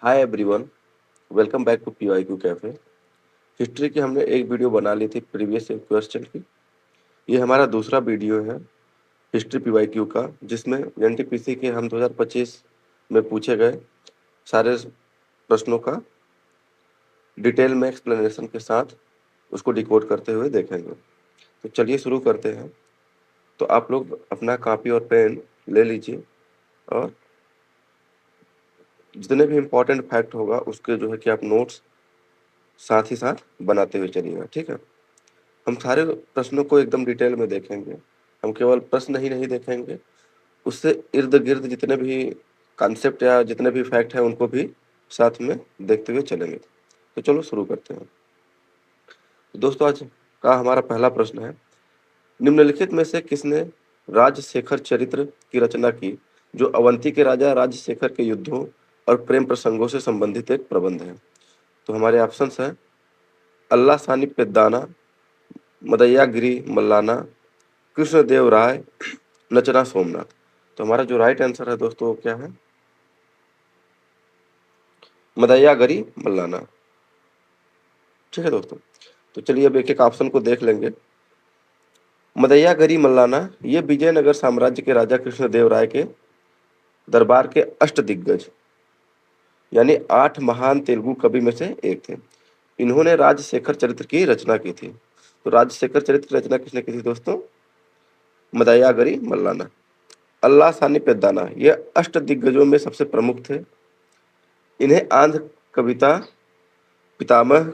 Hi everyone, welcome back to PYQ cafe. History की हमने एक वीडियो बना ली थी प्रीवियस क्वेश्चन की। ये हमारा दूसरा वीडियो है हिस्ट्री पीवाईक्यू का, जिसमें एनटीपीसी के हम 2025 में पूछे गए सारे प्रश्नों का डिटेल में एक्सप्लेनेशन के साथ उसको डिकोड करते हुए देखेंगे। तो चलिए शुरू करते हैं। तो आप लोग अपना कॉपी और पेन ले लीजिए और जितने भी इम्पोर्टेंट फैक्ट होगा उसके जो है कि आप नोट्स साथ ही साथ बनाते हुए चलिएगा, ठीक है। हम सारे प्रश्नों को एकदम डिटेल में देखेंगे। हम केवल प्रश्न ही नहीं देखेंगे, उससे इर्द गिर्द जितने भी कॉन्सेप्ट या जितने भी फैक्ट हैं उनको भी साथ में देखते हुए चलेंगे। तो चलो शुरू करते हैं। दोस्तों, आज का हमारा पहला प्रश्न है, निम्नलिखित में से किसने राजशेखर चरित्र की रचना की, जो अवंती के राजा राजशेखर के युद्धों और प्रेम प्रसंगों से संबंधित एक प्रबंध है। तो हमारे ऑप्शंस हैं अल्लाह सानी पेद्दाना, मदयागिरी मल्लाना, कृष्णदेव राय, नचना सोमनाथ। तो हमारा जो राइट आंसर है दोस्तों वो क्या है, मदयागिरी मल्लाना। ठीक है दोस्तों, तो चलिए अब एक एक ऑप्शन को देख लेंगे। मदयागिरी मल्लाना ये विजयनगर साम्राज्य के राजा कृष्णदेव राय के दरबार के अष्टदिग्गज यानी 8 महान तेलुगु कवि में से एक थे। इन्होंने राजशेखर चरित्र की रचना की थी। तो राजशेखर चरित्र की रचना किसने की थी दोस्तों, मदयागिरी मल्लाना। अल्लाह सानी पेद्दाना ये अष्टदिग्गजों में सबसे प्रमुख थे। इन्हें आंध्र कविता पितामह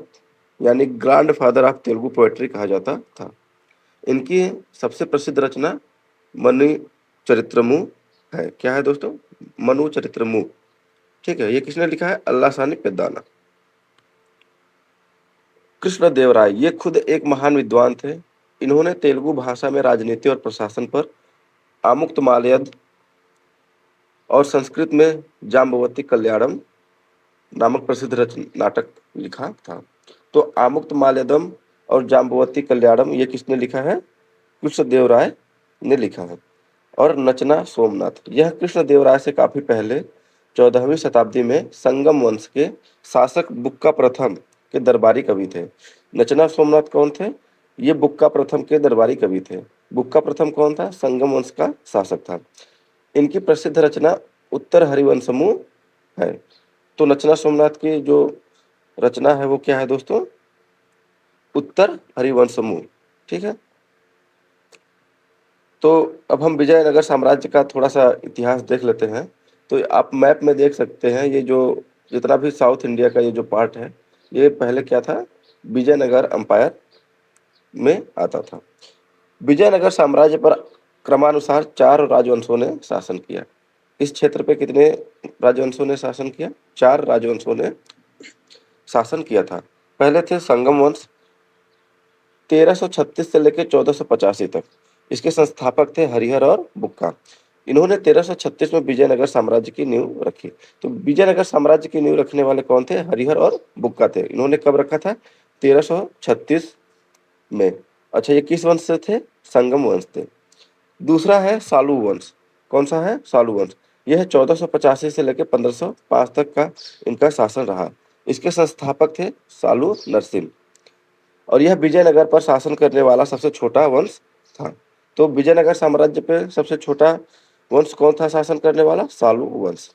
यानी grand father of Telugu poetry कहा जाता था। इनकी सबसे प्रसिद्ध रचना मनु चरित्रमु है। क्या है दोस्तों, मनु चरित्रमु। ठीक है, ये किसने लिखा है, अल्लाह सानी पेद्दाना। कृष्णदेव राय ये खुद एक महान विद्वान थे। इन्होंने तेलुगु भाषा में राजनीति और प्रशासन पर आमुक्तमाल्यद और संस्कृत में जाम्बवती कल्याणम नामक प्रसिद्ध नाटक लिखा था। तो आमुक्तमाल्यदम और जाम्बवती कल्याणम ये किसने लिखा है, कृष्णदेव राय ने लिखा है। और नचना सोमनाथ यह कृष्णदेव राय से काफी पहले 14वीं शताब्दी में संगम वंश के शासक बुक्का प्रथम के दरबारी कवि थे। नचना सोमनाथ कौन थे, ये बुक्का प्रथम के दरबारी कवि थे। बुक्का प्रथम कौन था, संगम वंश का शासक था। इनकी प्रसिद्ध रचना उत्तर हरिवंशमु है। तो नचना सोमनाथ की जो रचना है वो क्या है दोस्तों, उत्तर हरिवंशमु। ठीक है, तो अब हम विजयनगर साम्राज्य का थोड़ा सा इतिहास देख लेते हैं। तो आप मैप में देख सकते हैं, ये जो जितना भी साउथ इंडिया का ये जो पार्ट है, ये पहले क्या था, विजयनगर अंपायर में आता था। विजयनगर साम्राज्य पर क्रमानुसार 4 राजवंशों ने शासन किया। इस क्षेत्र पे कितने राजवंशों ने शासन किया, 4 राजवंशों ने शासन किया था। पहले थे संगम वंश 1336 से लेकर 1485 तक। इसके संस्थापक थे हरिहर और बुक्का। इन्होंने 1336 में विजयनगर साम्राज्य की नींव रखी। तो विजयनगर साम्राज्य की नींव रखने वाले कौन थे, हरिहर और बुक्का थे। इन्होंने कब रखा था, 1336 में। अच्छा, ये किस वंश से थे, संगम वंश थे। दूसरा है सालू वंश। कौन सा है, सालू वंश। यह 1485 से लेकर 1505 तक का इनका शासन रहा। इसके संस्थापक थे सालू नरसिंह और यह विजयनगर पर शासन करने वाला सबसे छोटा वंश था। तो विजयनगर साम्राज्य पे सबसे छोटा वंश कौन था शासन करने वाला, सालू वंश।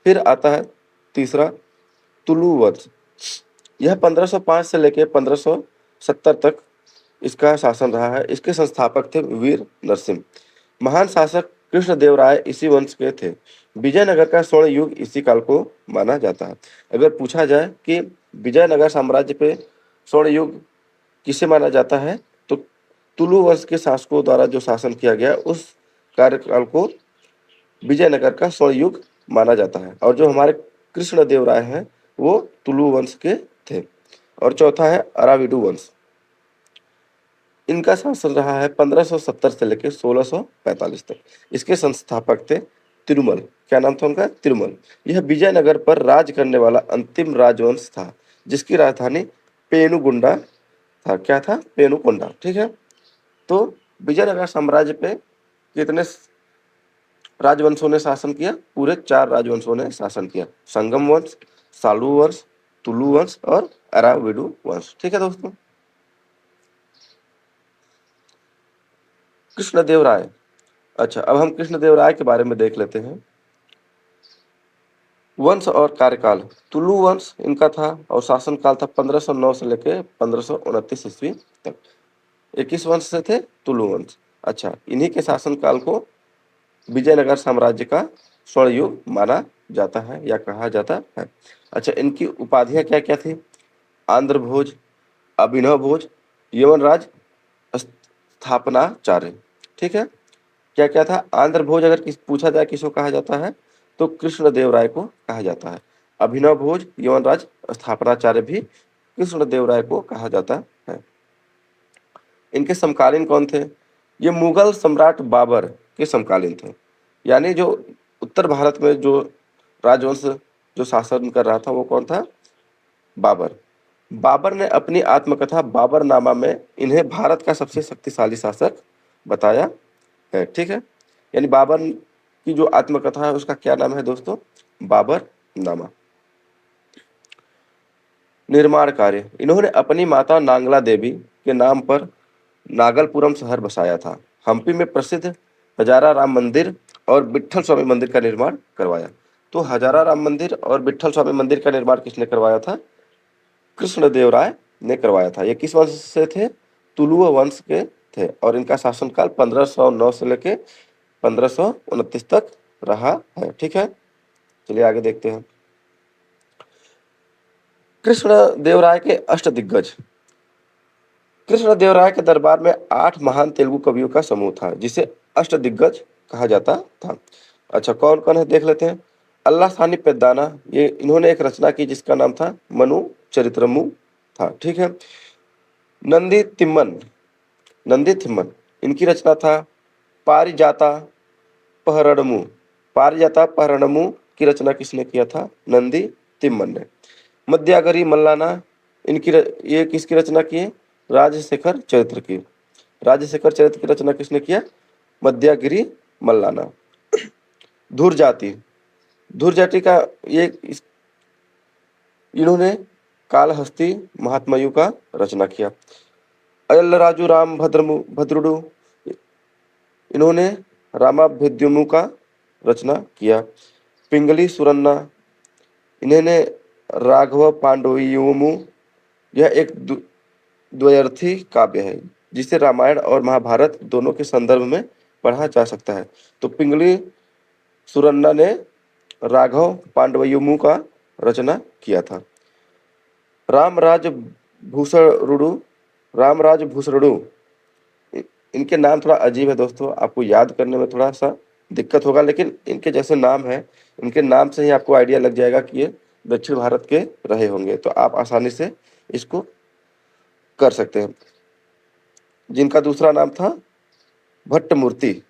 फिर आता है तीसरा तुलु वंश। यह 1505 से लेकर 1570 तक इसका शासन रहा है। इसके संस्थापक थे वीर नरसिंह। महान शासक कृष्णदेव राय इसी वंश के थे। विजयनगर का स्वर्ण युग इसी काल को माना जाता है। अगर पूछा जाए कि विजयनगर साम्राज्य पे स्वर्ण युग किसे माना जाता है, तो तुलु वंश के शासकों द्वारा जो शासन किया गया उस कार्यकाल को विजयनगर का स्वर्ण युग माना जाता है। और जो हमारे कृष्णदेव राय हैं वो तुलु वंश के थे। और चौथा है अराविडु वंश। इनका शासन रहा है 1570 से लेकर 1645 तक। इसके संस्थापक थे तिरुमल। क्या नाम था उनका, तिरुमल। यह विजयनगर पर राज करने वाला अंतिम राजवंश था, जिसकी राजधानी पेनुगुंडा था। क्या था, पेनुकोंडा। ठीक है, तो विजयनगर साम्राज्य पे कितने राजवंशों ने शासन किया, पूरे 4 राजवंशों ने शासन किया। संगम वंश, सालू वंश, तुलु वंश और अराविडु वंश। ठीक है दोस्तों। कृष्णदेव राय। अच्छा, अब हम कृष्णदेव राय के बारे में देख लेते हैं। वंश और कार्यकाल। तुलु वंश इनका था और शासनकाल था 1509 से लेकर 1529 ईस्वी तक। 21 वंश से थे तुलु वंश। अच्छा, इन्हीं के शासनकाल को विजयनगर साम्राज्य का स्वर्ण युग माना जाता है या कहा जाता है। अच्छा, इनकी उपाधियां क्या क्या थी? आंध्र भोज, अभिनव भोज, यवनराज स्थापनाचार्य। ठीक है। क्या क्या था? आंध्र भोज अगर पूछा जाए किसको कहा जाता है तो कृष्णदेव राय को कहा जाता है। अभिनव भोज, यवनराज स्थापनाचार्य भी कृष्णदेव राय को कहा जाता है। इनके समकालीन कौन थे? ये मुगल सम्राट बाबर के समकालीन थे। यानी जो उत्तर भारत में जो राजवंश जो शासन कर रहा था वो कौन था? बाबर। बाबर ने अपनी आत्मकथा बाबरनामा में इन्हें भारत का सबसे शक्तिशाली शासक बताया है। ठीक है। यानी बाबर की जो आत्मकथा है उसका क्या नाम है दोस्तों? बाबरनामा। निर्माण कार्य। इन्होंने अपनी माता नांगला देवी के नाम पर नागलपुरम शहर बसाया था। हम्पी में प्रसिद्ध हजारा राम मंदिर और विट्ठल स्वामी मंदिर का निर्माण करवाया। तो हजारा राम मंदिर और विट्ठल स्वामी मंदिर का निर्माण किसने करवाया था? कृष्णदेव राय ने करवाया था। ये किस वंश से थे? तुलुव वंश के थे और इनका शासनकाल 1509 से लेके 1529 तक रहा है। ठीक है। चलिए आगे देखते हैं। कृष्णदेव राय के अष्टदिग्गज। कृष्णदेव राय के दरबार में 8 महान तेलुगु कवियों का समूह था जिसे अष्टदिग्गज कहा जाता था। अच्छा, कौन कौन है देख लेते हैं। अल्लासानी पेद्दाना, ये इन्होंने एक रचना की जिसका नाम था मनु चरित्रमु था। ठीक है। नंदी तिम्मन, नंदी थिम्मन, इनकी रचना था पारिजाता पहरणमु। पारिजाता पहरणमु की रचना किसने किया था? नंदी तिम्मन ने। मध्यागरी मल्लाना, ये किसकी रचना की है? राजशेखर चरित्र की। राजशेखर चरित्र की रचना किसने किया? मध्यागिरी मल्लाना। धुर जाति, धुर जाति का ये इन्होंने कालहस्ती महात्मयु का रचना किया। अयलराजु राम भद्रुडु, इन्होंने रामाभ्युदयमु का रचना किया। पिंगली सुरन्ना, इन्होंने राघव पांडवयुमु, यह एक द्वयर्थी काव्य है जिसे रामायण और महाभारत दोनों के संदर्भ में पढ़ा जा सकता है। तो पिंगली सुरन्ना ने राघव पांडवयुमु का रचना किया था। रामराज भूसरुडु, रामराज भूसरुडु, इनके नाम थोड़ा अजीब है दोस्तों, आपको याद करने में थोड़ा सा दिक्कत होगा, लेकिन इनके जैसे नाम है, इनके नाम से ही आपको आइडिया लग जाएगा कि ये दक्षिण भारत के रहे होंगे, तो आप आसानी से इसको कर सकते हैं। जिनका दूसरा नाम था भट्टमूर्ति,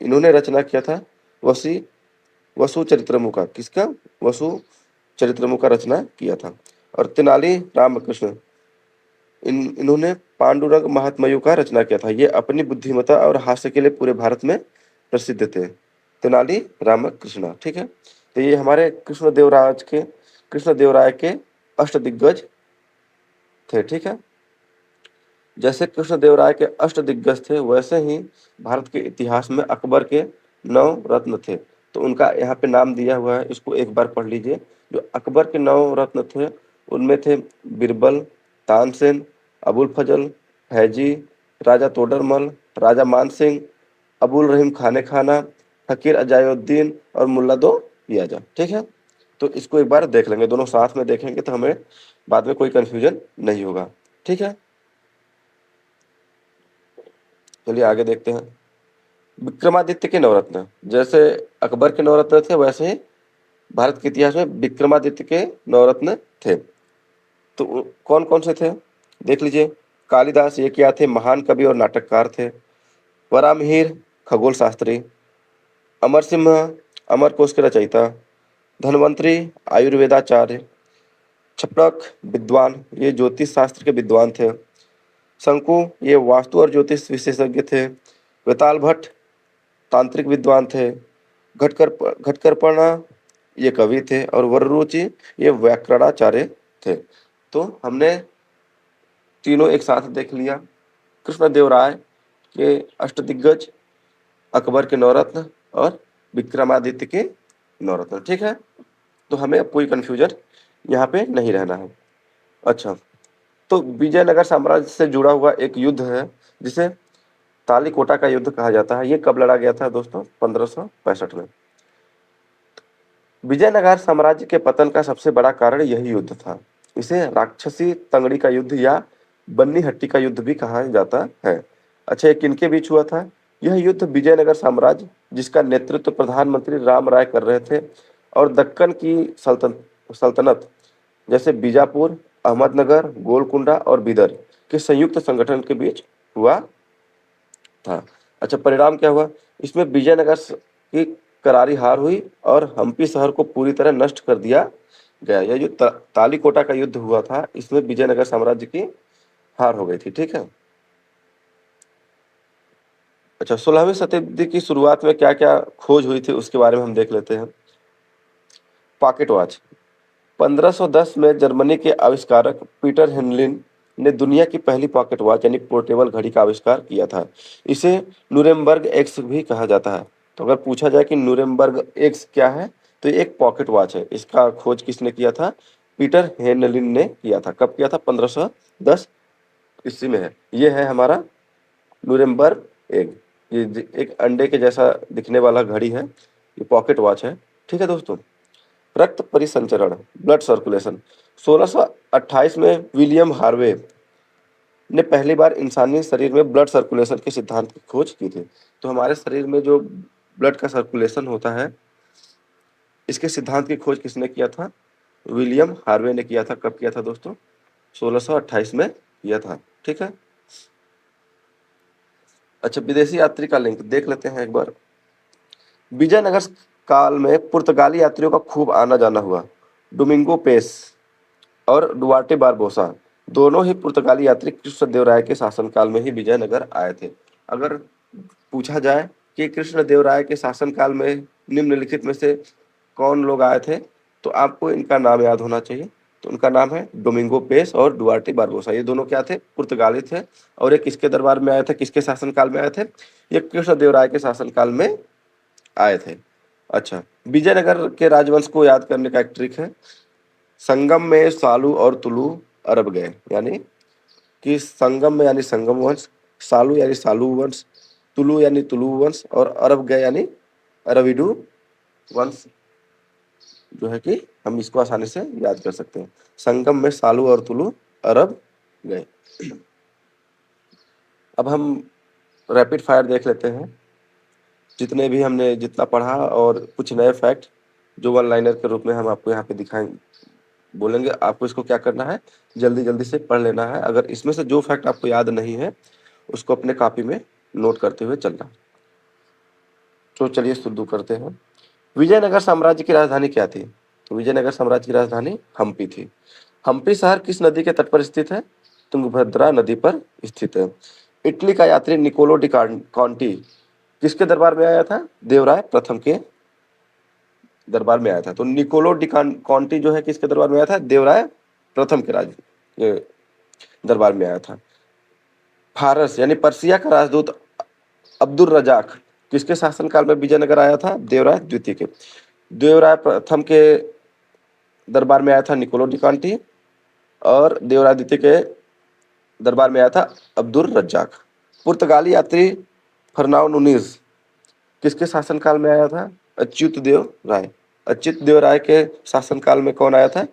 इन्होंने रचना किया था वसु चरित्रमु का। किसका? वसु चरित्रमु का रचना किया था। और तेनाली रामकृष्ण, इन्होंने पांडुरंग महात्मयु का रचना किया था। ये अपनी बुद्धिमत्ता और हास्य के लिए पूरे भारत में प्रसिद्ध थे। तेनाली रामकृष्ण। ठीक है। तो ये हमारे कृष्णदेव राय के अष्टदिग्गज थे। ठीक है। जैसे कृष्णदेव राय के अष्टदिग्गज थे वैसे ही भारत के इतिहास में अकबर के 9 रत्न थे। तो उनका यहाँ पे नाम दिया हुआ है, इसको एक बार पढ़ लीजिए। जो अकबर के 9 रत्न थे उनमें थे बिरबल, तानसेन, अबुल फजल, फैजी, राजा तोडरमल, राजा मानसिंह, अबुल रहीम खाने खाना, फकीर अजायुद्दीन और मुल्ला दो पियाजा। ठीक है। तो इसको एक बार देख लेंगे, दोनों साथ में देखेंगे तो हमें बाद में कोई कंफ्यूजन नहीं होगा। ठीक है। चलिए आगे देखते हैं। विक्रमादित्य के नवरत्न। जैसे अकबर के नवरत्न थे वैसे ही भारत के इतिहास में विक्रमादित्य के नवरत्न थे। तो कौन कौन से थे देख लीजिए। कालिदास, ये क्या थे? महान कवि और नाटककार थे। वरामहिर, खगोल शास्त्री। अमर सिंह, अमर कोश के रचयिता। धन्वंतरी, आयुर्वेदाचार्य। छपड़क, विद्वान, ये ज्योतिष शास्त्र के विद्वान थे। शंकु, ये वास्तु और ज्योतिष विशेषज्ञ थे। वेताल भट्ट, तांत्रिक विद्वान थे। घटकरपणा, ये कवि थे, और वररुचि ये व्याकरणाचार्य थे। तो हमने तीनों एक साथ देख लिया। कृष्णदेवराय के अष्टदिग्गज, अकबर के नवरत्न और विक्रमादित्य के नवरत्न। ठीक है, तो हमें अब कोई कंफ्यूजन यहाँ पे नहीं रहना है। अच्छा, तो विजयनगर साम्राज्य से जुड़ा हुआ एक युद्ध है जिसे तालीकोटा का युद्ध कहा जाता है। ये कब लड़ा गया था दोस्तों? 1565 में। विजयनगर साम्राज्य के पतन का सबसे बड़ा कारण यही युद्ध था। इसे राक्षसी तंगड़ी का युद्ध या बन्नी हट्टी का युद्ध भी कहा जाता है। अच्छा, ये किनके बीच हुआ था? यह युद्ध विजयनगर साम्राज्य, जिसका नेतृत्व प्रधानमंत्री राम राय कर रहे थे, और दक्कन की सल्तनत जैसे बीजापुर, अहमदनगर, गोलकुंडा और बीदर के संयुक्त संगठन के बीच हुआ था। अच्छा, परिणाम क्या हुआ? इसमें विजयनगर की करारी हार हुई और हम्पी शहर को पूरी तरह नष्ट कर दिया गया। यह जो तालीकोटा का युद्ध हुआ था, इसमें विजयनगर साम्राज्य की हार हो गई थी। ठीक है। अच्छा, 16वीं शताब्दी की शुरुआत में क्या क्या खोज हुई थी उसके बारे में हम देख लेते हैं। Pocket watch. 1510 में जर्मनी के आविष्कारक पीटर हेनलिन ने दुनिया की पहली पॉकेट वॉच यानी पोर्टेबल घड़ी का आविष्कार किया था। इसे नुरेमबर्ग एक्स भी कहा जाता है। तो अगर पूछा जाए कि नुरेमबर्ग एक्स क्या है, तो ये एक पॉकेट वॉच है। इसका खोज किसने किया था? पीटर हेनलिन ने किया था। कब किया था? 1510 ईस्वी में है। ये है हमारा नुरेमबर्ग एग। ये एक अंडे के जैसा दिखने वाला घड़ी है, ये पॉकेट वॉच है। ठीक है दोस्तों। रक्त परिसंचरण, ब्लड सर्कुलेशन। 1628 में विलियम हार्वे ने पहली बार इंसानी शरीर में ब्लड सर्कुलेशन के सिद्धांत की खोज की थी। तो हमारे शरीर में जो ब्लड का सर्कुलेशन होता है, इसके सिद्धांत की खोज किसने किया था? विलियम हार्वे ने किया था। कब किया था दोस्तों? 1628 में किया था। ठीक है। अच्छा, विदेशी यात्री का लिंक देख लेते हैं एक बार। विजयनगर काल में पुर्तगाली यात्रियों का खूब आना जाना हुआ। डोमिंगो पेस और डुआर्टे बारबोसा दोनों ही पुर्तगाली यात्री कृष्णदेवराय के शासनकाल में ही विजयनगर आए थे। अगर पूछा जाए कि कृष्णदेवराय के शासनकाल में निम्नलिखित में से कौन लोग आए थे, तो आपको इनका नाम याद होना चाहिए। तो उनका नाम है डोमिंगो पेस और डुआर्टे बारबोसा। ये दोनों क्या थे? पुर्तगाली थे। और ये किसके दरबार में आए थे? किसके शासनकाल में आए थे? ये कृष्णदेवराय के शासनकाल में आए थे। अच्छा, विजयनगर के राजवंश को याद करने का एक ट्रिक है। संगम में सालू और तुलु अरब गए, यानी कि संगम में यानी संगम वंश, सालू यानी सालू वंश, तुलु यानी तुलु वंश और अरब गए यानी अरविडू वंश। जो है कि हम इसको आसानी से याद कर सकते हैं। संगम में सालू और तुलु अरब गए। अब हम रैपिड फायर देख लेते हैं। जितने भी हमने जितना पढ़ा और कुछ नए फैक्ट जो वन लाइनर के रूप में हम आपको यहाँ पे दिखाएंगे, बोलेंगे। आपको इसको क्या करना है? जल्दी जल्दी से पढ़ लेना है। अगर इसमें से जो फैक्ट आपको याद नहीं है, उसको अपने कॉपी में नोट करते हुए चलना। तो चलिए शुरू करते हैं। विजयनगर साम्राज्य की राजधानी क्या थी? तो विजयनगर साम्राज्य की राजधानी हम्पी थी। हम्पी शहर किस नदी के तट पर स्थित है? तुंगभद्रा नदी पर स्थित है। इटली का यात्री निकोलो डी कॉन्टी किसके दरबार में आया था? देवराय प्रथम के दरबार में आया था। तो निकोलो डी कॉन्टी जो है किसके दरबार में आया था? देवराय प्रथम के दरबार में आया था। फारस यानी पर्सिया का राजदूत अब्दुल रजाक किसके शासनकाल में विजयनगर आया था? देवराय द्वितीय के। देवराय प्रथम के दरबार में आया था निकोलो डी कॉन्टी, और देवराय द्वितीय के दरबार में आया था अब्दुल रज्जाक। पुर्तगाली यात्री फर्नाओ नुनीज किसके शासनकाल में आया था? अच्युत देव राय। अच्युत देव राय के शासनकाल में कौन आया था?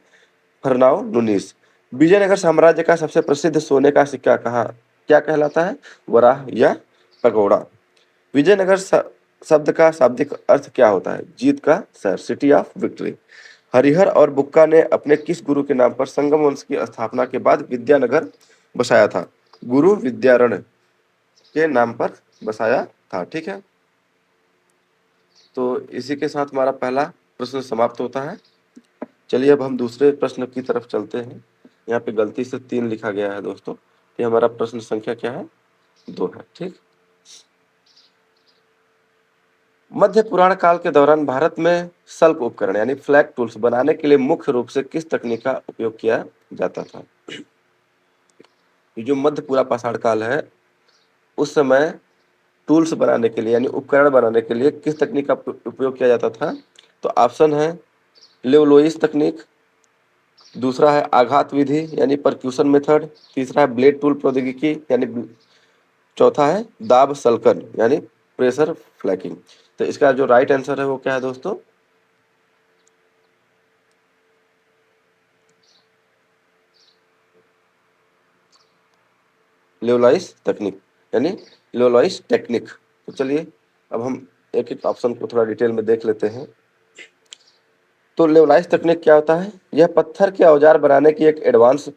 फर्नाओ नुनीस। विजयनगर साम्राज्य का सबसे प्रसिद्ध सोने का सिक्का कहा क्या कहलाता है? वराह या पगोड़ा। विजयनगर शब्द का शाब्दिक अर्थ क्या होता है? जीत का शहर, सिटी ऑफ विक्ट्री। हरिहर और बुक्का ने अपने किस गुरु के नाम पर संगम वंश की स्थापना के बाद विद्यानगर बसाया था? गुरु विद्यारण के नाम पर बसाया था। ठीक है, तो इसी के साथ हमारा पहला प्रश्न समाप्त होता है। चलिए अब हम दूसरे प्रश्न की तरफ चलते हैं। यहाँ पे गलती से 3 लिखा गया है दोस्तों। ये हमारा प्रश्न संख्या क्या है? 2 है। ठीक। मध्य पुराण काल के दौरान भारत में शल्क उपकरण यानी फ्लैग टूल्स बनाने के लिए मुख्य रूप से किस तकनीक का उपयोग किया जाता था? ये जो मध्य पुरा पाषाण काल है, उस समय टूल्स बनाने के लिए यानी उपकरण बनाने के लिए किस तकनीक का उपयोग किया जाता था? तो ऑप्शन है लेवलोइस तकनीक, दूसरा है आघात विधि यानी परक्यूशन मेथड, तीसरा है ब्लेड टूल प्रौद्योगिकी यानी चौथा है दाब सल्कन यानी प्रेशर फ्लैकिंग। तो इसका जो राइट आंसर है वो क्या है दोस्तों? लेवलाइस तकनीक यानी लेवलाइस टेक्निक। तो चलिए अब हम एक एक ऑप्शन को थोड़ा डिटेल में देख लेते हैं। तो लेवलाइस तकनीक क्या होता है? यह पत्थर के औजार बनाने की एक एडवांस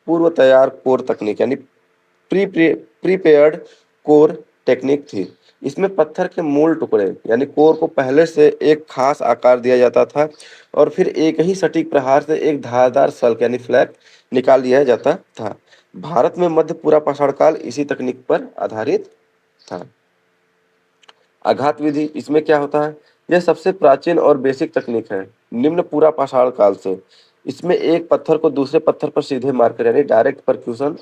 पूर्व तैयार कोर तकनीक यानी प्रीपेयर्ड कोर टेक्निक थी। इसमें पत्थर के मूल टुकड़े यानी कोर को पहले से एक खास आकार दिया जाता था और फिर एक ही सटीक प्रहार से एक धारदार सल्क यानी फ्लैक निकाल लिया जाता था। भारत में मध्य पूरा पाषाण काल इसी तकनीक पर आधारित था। आघात विधि, इसमें क्या होता है? यह सबसे प्राचीन और बेसिक तकनीक है निम्न पूरा पाषाण काल से। इसमें एक पत्थर को दूसरे पत्थर पर सीधे मारकर यानी डायरेक्ट परक्यूशन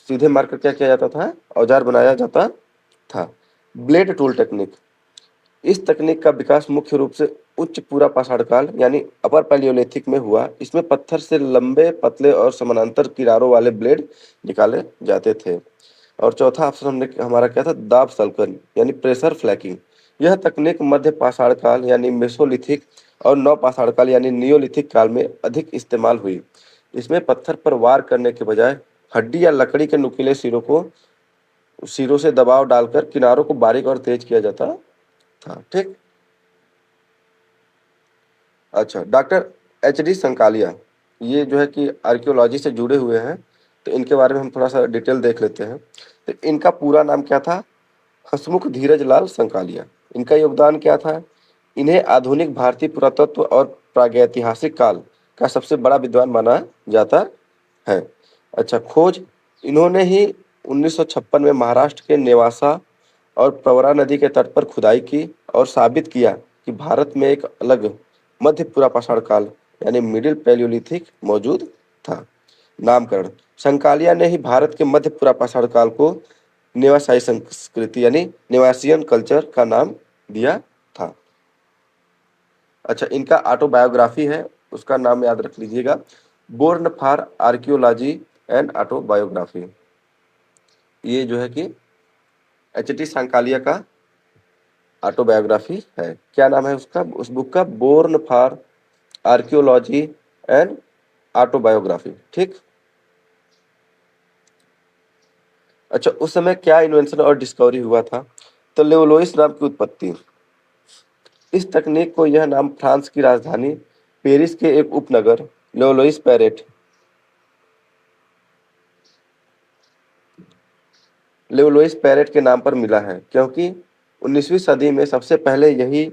सीधे मारकर क्या किया जाता था? औजार बनाया जाता था। ब्लेड टूल टेक्निक, इस तकनीक का विकास मुख्य रूप से उच्च पूरा पाषाण काल यानी अपर पैलियोलिथिक में हुआ। इसमें पत्थर से लंबे पतले और समानांतर किनारों वाले ब्लेड निकाले जाते थे। और चौथा ऑप्शन हमने हमारा क्या था? दाब सल्कन यानी प्रेशर फ्लैकिंग। यह तकनीक मध्य पाषाण काल यानी मेसोलिथिक और नव पाषाण काल यानी नियोलिथिक काल में अधिक इस्तेमाल हुई। इसमें पत्थर पर वार करने के बजाय हड्डी या लकड़ी के नुकीले सिरों से दबाव डालकर किनारों को बारीक और तेज किया जाता था। ठीक। अच्छा, डॉक्टर एच डी संकालिया, ये जो है कि आर्कियोलॉजी से जुड़े हुए हैं, तो इनके बारे में हम थोड़ा सा डिटेल देख लेते हैं। तो इनका पूरा नाम क्या था? हसमुख धीरज लाल संकालिया। इनका योगदान क्या था? इन्हें आधुनिक भारतीय पुरातत्व और प्रागैतिहासिक काल का सबसे बड़ा विद्वान माना जाता है। अच्छा, खोज, इन्होंने ही 1956 में महाराष्ट्र के नेवासा और प्रवरा नदी के तट पर खुदाई की और साबित किया कि भारत में एक अलग मध्य पूरा पाषाण काल यानी मिडिल पैलियोलिथिक मौजूद था। नामकरण, संकालिया ने ही भारत के मध्य पूरा पाषाण काल को नेवासाई संस्कृति यानी नेवासियन कल्चर का नाम दिया था। अच्छा, इनका ऑटोबायोग्राफी है, उसका नाम याद रख लीजिएगा, born for archaeology and autobiography. ये जो है कि एच टी सांकालिया का ऑटोबायोग्राफी है। क्या नाम है उसका? उस बुक का born for archaeology and autobiography. ठीक। अच्छा, उस समय क्या इन्वेंशन और डिस्कवरी हुआ था? तो लेवलोइस नाम की उत्पत्ति। इस तकनीक को यह नाम फ्रांस की राजधानी पेरिस के एक उपनगर लेवलोइस पैरेट लेवलोइस पैरेट के नाम पर मिला है, क्योंकि 19वीं सदी में सबसे पहले यही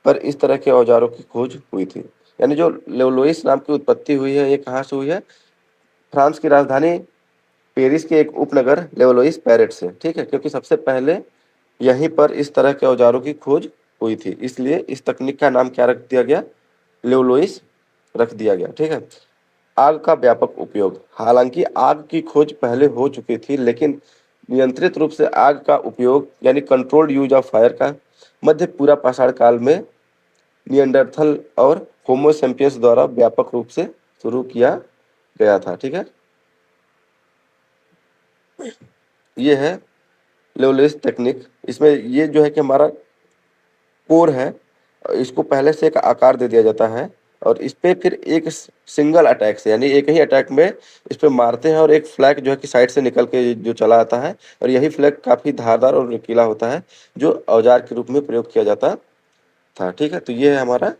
पर इस तरह के औजारों की खोज हुई थी। यानी जो लेवलोइस नाम की उत्पत्ति हुई है, ये कहाँ से हुई है? फ्रांस की राजधानी पेरिस के एक उपनगर लेवलोइस पैरेट से। ठीक है, क्योंकि सबसे पहले यहीं पर इस तरह के औजारों की खोज हुई थी, इसलिए इस तकनीक का नाम क्या रख दिया गया? लेवलोइस रख दिया गया। ठीक है। आग का व्यापक उपयोग, हालांकि आग की खोज पहले हो चुकी थी, लेकिन नियंत्रित रूप से आग का उपयोग यानी कंट्रोल्ड यूज ऑफ फायर का मध्य पूरा पाषाण काल में नियंडरथल और होमो सेपियंस द्वारा व्यापक रूप से शुरू किया गया था। ठीक है, ये है लेवलेस टेक्निक। इसमें ये जो है कि हमारा कोर है, इसको पहले से एक आकार दे दिया जाता है और इस पे फिर एक सिंगल अटैक से यानी एक ही अटैक में इस पे मारते हैं और एक फ्लैग जो है कि साइड से निकल के जो चला आता है और यही फ्लैग काफी धारदार और नुकीला होता है जो औजार के रूप में प्रयोग किया जाता था। ठीक है, तो ये है हमारा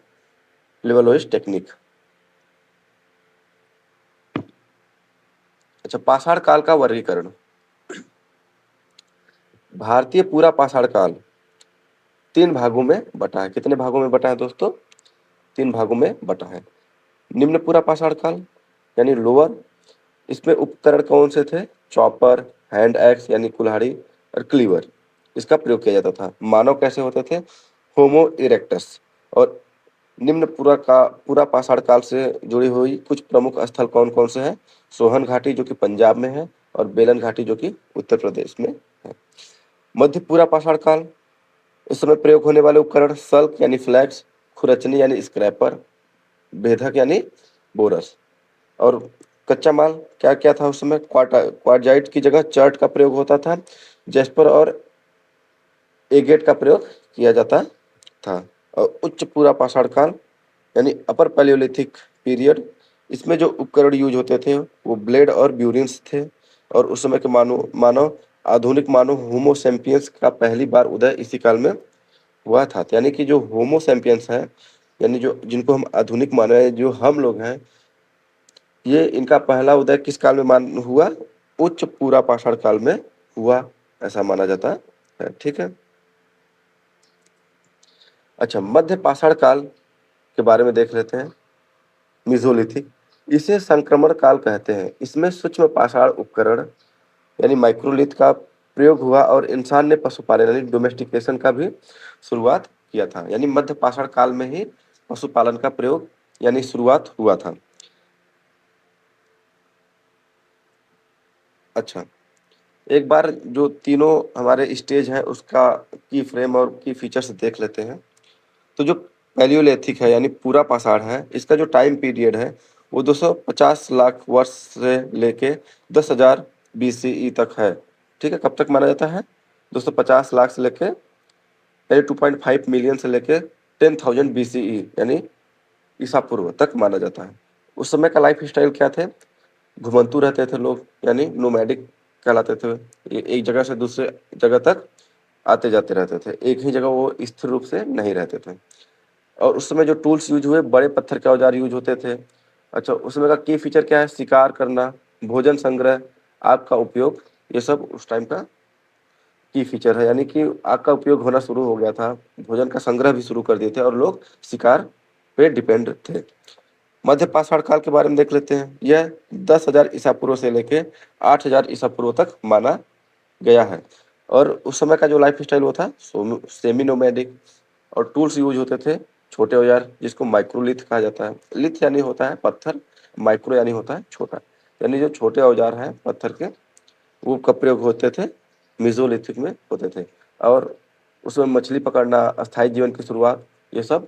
लेवलोइस टेक्निक। अच्छा, पाषाण काल का वर्गीकरण। भारतीय पूरा पाषाण काल 3 भागों में बटा है। कितने भागों में बटा है दोस्तों? 3 भागों में बटा है। निम्न पूरा पाषाण काल यानी लोअर, इसमें उपकरण कौन से थे? चॉपर, हैंड एक्स यानी कुल्हाड़ी और क्लीवर। इसका प्रयोग किया जाता था। मानव कैसे होते थे? होमो इरेक्टस। और निम्न पूरा पाषाण काल से जुड़ी हुई कुछ प्रमुख स्थल कौन कौन से हैं? सोहन घाटी जो कि पंजाब में है, और बेलन घाटी जो कि उत्तर प्रदेश में है। मध्य पूरा पाषाण काल, इस समय प्रयोग होने वाले उपकरण सल्क यानी फ्लैक्स, खुरचनी यानी स्क्रैपर, भेदक यानी बोरस। और कच्चा माल क्या क्या था उस समय? क्वार्टजाइट की जगह चर्ट का प्रयोग होता था। जेस्पर और एगेट का प्रयोग किया जाता था। और उच्च पूरा पाषाण काल यानी अपर पैलियोलिथिक पीरियड, इसमें जो उपकरण यूज होते थे वो ब्लेड और ब्यूरिन्स थे। और उस समय के मानव आधुनिक मानव होमो सैपियंस का पहली बार उदय इसी काल में हुआ था। यानी कि जो होमो सैपियंस हैं, यानी जो जिनको हम आधुनिक मानव हैं, जो हम लोग हैं, ये इनका पहला उदय किस काल में हुआ? उच्च पूरा पाषाण काल में हुआ, ऐसा माना जाता है। ठीक है। अच्छा, मध्य पाषाण काल के बारे में देख लेते हैं। मेसोलिथिक, इसे संक्रमण काल कहते हैं। इसमें सूक्ष्म पाषाण उपकरण यानी माइक्रोलिथ का प्रयोग हुआ और इंसान ने पशुपालन यानी डोमेस्टिकेशन का भी शुरुआत किया था। यानी मध्य पाषाण काल में ही पशुपालन का प्रयोग यानी शुरुआत हुआ था। अच्छा, एक बार जो तीनों हमारे स्टेज हैं उसका की फ्रेम और की फीचर्स देख लेते हैं। तो जो पैलियोलिथिक है यानी पूरा पाषाण है, इसका जो टाइम पीरियड है वो 250 लाख वर्ष से लेके 10,000 BCE तक है। ठीक है, कब तक माना जाता है? 250 लाख से लेके यानी 2.5 मिलियन से लेके 10,000 BCE यानी ईसा पूर्व तक माना जाता है। उस समय का लाइफ स्टाइल क्या थे? घुमंतू रहते थे लोग, यानी नोमैडिक कहलाते थे। एक जगह से दूसरे जगह तक आते जाते रहते थे, एक ही जगह वो स्थिर रूप से नहीं रहते थे। और उस समय जो टूल्स यूज हुए, बड़े पत्थर के औजार यूज होते थे। अच्छा, उस समय का की फीचर क्या है? शिकार करना, भोजन संग्रह, आग का उपयोग, ये सब उस टाइम का की फीचर है। यानी कि आग का उपयोग होना शुरू हो गया था, भोजन का संग्रह भी शुरू कर दिए थे और लोग शिकार पे डिपेंड थे। मध्य पाषाण काल के बारे में देख लेते हैं। यह 10,000 ईसा पूर्व से लेके 8,000 ईसा पूर्व तक माना गया है। और उस समय का जो लाइफ स्टाइल वो था सेमी नोमैडिक, और टूल्स यूज होते थे छोटे औजार जिसको माइक्रोलिथ कहा जाता है। लिथ यानी होता है पत्थर, माइक्रो यानी होता है छोटा। यानी जो छोटे औजार हैं पत्थर के, वो का प्रयोग होते थे, मेसोलिथिक में होते थे। और उसमें मछली पकड़ना, अस्थायी जीवन की शुरुआत, ये सब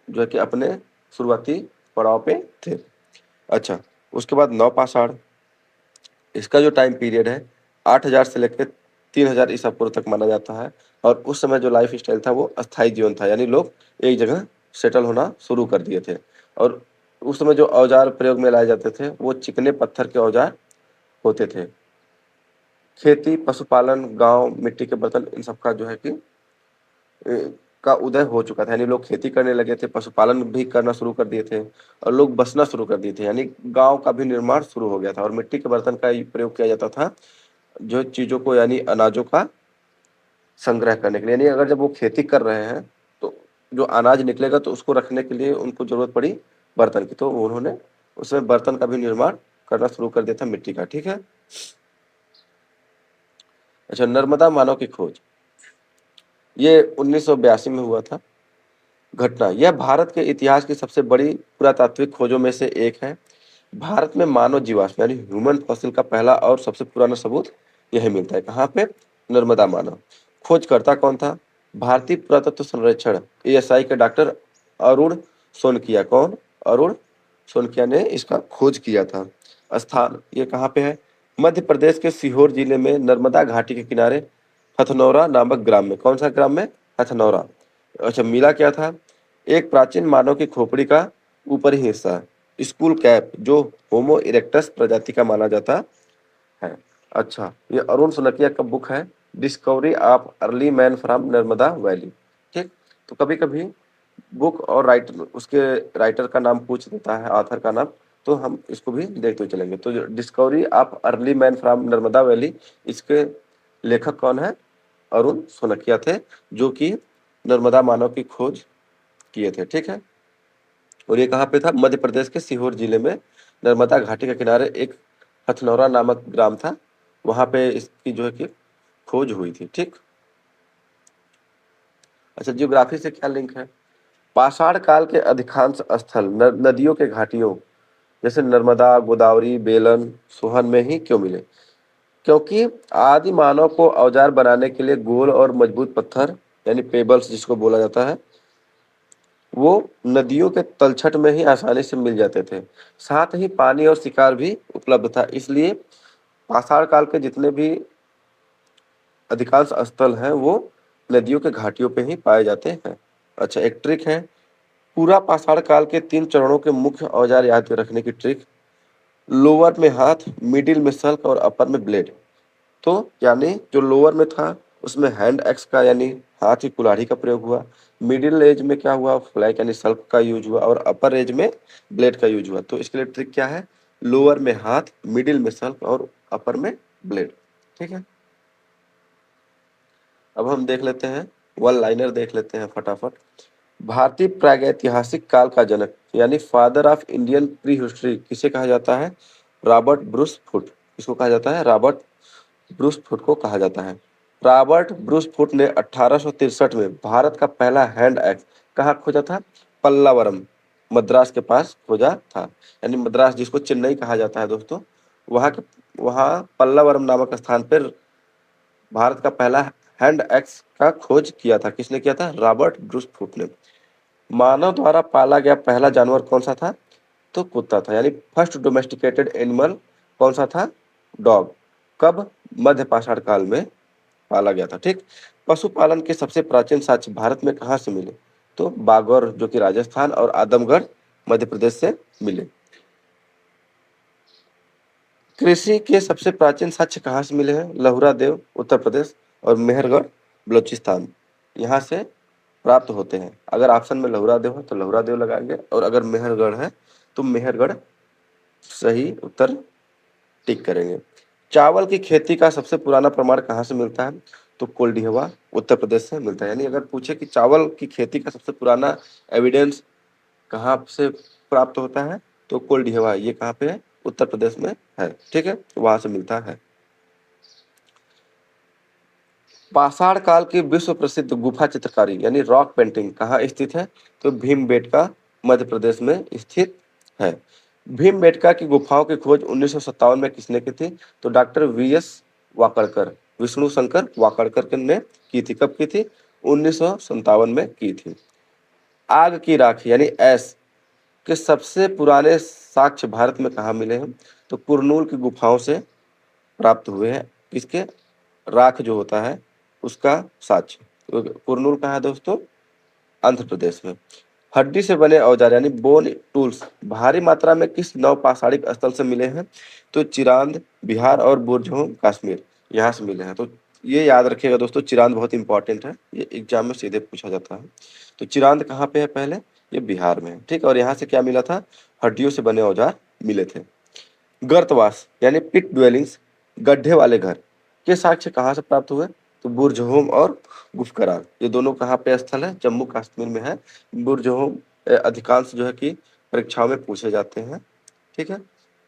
जो है कि अपने शुरुआती पड़ाव पे थे। अच्छा, उसके बाद नवपाषाण, इसका जो टाइम पीरियड है 8,000 से लेकर 3,000 ईसा पूर्व तक माना जाता है। और उस समय जो लाइफ स्टाइल था वो अस्थायी जीवन था, यानी लोग एक जगह सेटल होना शुरू कर दिए थे। और उस समय जो औजार प्रयोग में लाए जाते थे वो चिकने पत्थर के औजार होते थे। खेती, पशुपालन, गांव, मिट्टी के बर्तन, इन सब का जो है कि का उदय हो चुका था। यानी लोग खेती करने लगे थे, पशुपालन भी करना शुरू कर दिए थे, और लोग बसना शुरू कर दिए थे। यानी गांव का भी निर्माण शुरू हो गया था। और मिट्टी के बर्तन का प्रयोग किया जाता था जो चीज़ों को यानी अनाजों का संग्रह करने के लिए। यानी अगर जब वो खेती कर रहे हैं तो जो अनाज निकलेगा तो उसको रखने के लिए उनको जरूरत पड़ी बर्तन की, तो उन्होंने उसमें बर्तन का भी निर्माण करना शुरू कर दिया था मिट्टी का। ठीक है। अच्छा, नर्मदा मानव की खोज, ये 1982 में हुआ था घटना। यह भारत के इतिहास की सबसे बड़ी पुरातात्विक खोजों में से एक है। भारत में मानव जीवाश्म यानी ह्यूमन फॉसिल का पहला और सबसे पुराना सबूत यही मिलता है। कहाँ पे? नर्मदा मानव। खोजकर्ता कौन था? भारतीय पुरातत्व सर्वेक्षण ASI के डॉक्टर अरुण सोनकिया। कौन? अरुण सोनकिया ने इसका खोज किया था। स्थान ये कहाँ पे है? मध्य प्रदेश के सीहोर जिले में नर्मदा घाटी के किनारे हथनौरा नामक ग्राम में। कौन सा ग्राम में? हथनौरा। अच्छा, मिला क्या था? एक प्राचीन मानव की खोपड़ी का ऊपरी हिस्सा, स्कूल कैप, जो होमो इरेक्टस प्रजाति का माना जाता है। अच्छा, ये अरुण सुनकिया का बुक है, discovery of early man from Narmada valley. ठीक, तो कभी कभी बुक और उसके राइटर का नाम पूछ देता है, ऑथर का नाम, तो हम इसको भी देखते चलेंगे। तो discovery of early man from Narmada valley, इसके लेखक कौन है? अरुण सोनकिया थे, जो कि नर्मदा मानव की खोज किए थे। ठीक है। और ये कहाँ पे था? मध्य प्रदेश के सीहोर जिले में नर्मदा घाटी के किनारे एक हथनौरा नामक ग्राम था, वहाँ पे इसकी जो है कि खोज हुई थी। ठीक। अच्छा, जियोग्राफी से क्या लिंक है? पाषाण काल के अधिकांश स्थल नदियों के घाटियों जैसे नर्मदा, गोदावरी, बेलन, सोहन में ही क्यों मिले? क्योंकि आदि मानव को औजार बनाने के लिए गोल और मजबूत पत्थर यानी पेबल्स जिसको बोला जाता है, वो नदियों के तलछट में ही आसानी से मिल जाते थे। साथ ही पानी और शिकार भी उपलब्ध था, इसलिए पाषाण काल के जितने भी अधिकांश स्थल हैं वो नदियों के घाटियों पे ही पाए जाते हैं। अच्छा, एक ट्रिक है। पूरा पाषाण काल के 3 चरणों के मुख्य औजार याद रखने की ट्रिक। लोअर में हाथ, मिडिल में सल्क और अपर में ब्लेड। तो यानी जो लोअर में था उसमें हैंड एक्स का यानी हाथ की कुल्हाड़ी का प्रयोग हुआ। मिडिल एज में क्या हुआ? फ्लैक यानी सल्प का यूज हुआ। और अपर एज में ब्लेड का यूज हुआ। तो इसके लिए ट्रिक क्या है? लोअर में हाथ, मिडिल में सल्प और अपर में ब्लेड। ठीक है। अब हम देख लेते हैं, वन लाइनर देख लेते हैं फटाफट। भारतीय प्रागैतिहासिक काल का जनक यानी father of Indian pre history किसे कहा जाता है? Robert Bruce foot. किसको कहा जाता है? रॉबर्ट ब्रूस फुट को कहा जाता है। रॉबर्ट ब्रूस फुट ने 1863 में भारत का पहला हैंड एक्स कहाँ खोजा था? पल्लावरम, मद्रास के पास खोजा था। यानी मद्रास जिसको चेन्नई कहा जाता है दोस्तों, वहाँ पल्लावरम नामक स्थान पर भारत का पहला हैंड एक्स का खोज किया था। किसने किया था? रॉबर्ट ब्रूस फुट ने। मानव द्वारा पाला गया पहला जानवर कौन सा था? तो कुत्ता था। यानी फर्स्ट डोमेस्टिकेटेड एनिमल कौन सा था? डॉग। कब? मध्य पाषाण काल में पाला गया था। ठीक। पशुपालन के सबसे प्राचीन साक्ष्य भारत में कहाँ से मिले? तो बागौर जो कि राजस्थान और आदमगढ़ मध्य प्रदेश से मिले। कृषि के सबसे प्राचीन साक्ष्य कहाँ से मिले हैं? लहुरा देव उत्तर प्रदेश और मेहरगढ़ बलूचिस्तान, यहाँ से प्राप्त होते हैं। अगर ऑप्शन में लहुरा देव है तो लहुरा देव लगाएंगे, और अगर मेहरगढ़ है तो मेहरगढ़ सही उत्तर टिक करेंगे। चावल की खेती का सबसे पुराना प्रमाण कहाँ से मिलता है? तो कोल्डिहवा उत्तर प्रदेश से मिलता है। यानी अगर पूछे कि चावल की खेती का सबसे पुराना एविडेंस कहाँ से प्राप्त होता है, तो कोल्डिहवा, ये कहाँ पे है? उत्तर प्रदेश में है। ठीक है, वहां से मिलता है। पाषाण काल की विश्व प्रसिद्ध गुफा चित्रकारी यानी रॉक पेंटिंग कहाँ स्थित है? तो भीमबेटका मध्य प्रदेश में स्थित है। भीमबेटका की गुफाओं की खोज 1957 में किसने की थी? तो डॉक्टर वी.एस. वाकड़कर, विष्णु शंकर वाकड़कर ने की थी। कब की थी? 1957 में की थी। आग की राख यानी ऐश के सबसे पुराने साक्ष्य भारत में कहाँ मिले हैं? तो कुरनूल की गुफाओं से प्राप्त हुए हैं। किसके? राख जो होता है उसका साक्ष्य। तो कुरनूल कहाँ है दोस्तों? आंध्र प्रदेश में। हड्डी से बने औजार यानी बोन टूल्स भारी मात्रा में किस नव पाषाणिक स्थल से मिले हैं? तो चिरांद बिहार और बुरजहोम कश्मीर, यहाँ से मिले हैं। तो ये याद रखिएगा दोस्तों, चिरांद बहुत इंपॉर्टेंट है, ये एग्जाम में सीधे पूछा जाता है। तो चिरांद कहाँ पे है? पहले ये बिहार में है। ठीक। और यहाँ से क्या मिला था? हड्डियों से बने औजार मिले थे। गर्तवास यानी पिट ड्वेलिंग्स, गड्ढे वाले घर के साक्ष्य कहाँ से प्राप्त हुए? तो बुरजहोम और गुफकरार, ये दोनों कहाँ पे स्थल है? जम्मू कश्मीर में है। बुरजहोम अधिकांश जो है कि परीक्षाओं में पूछे जाते हैं। ठीक है,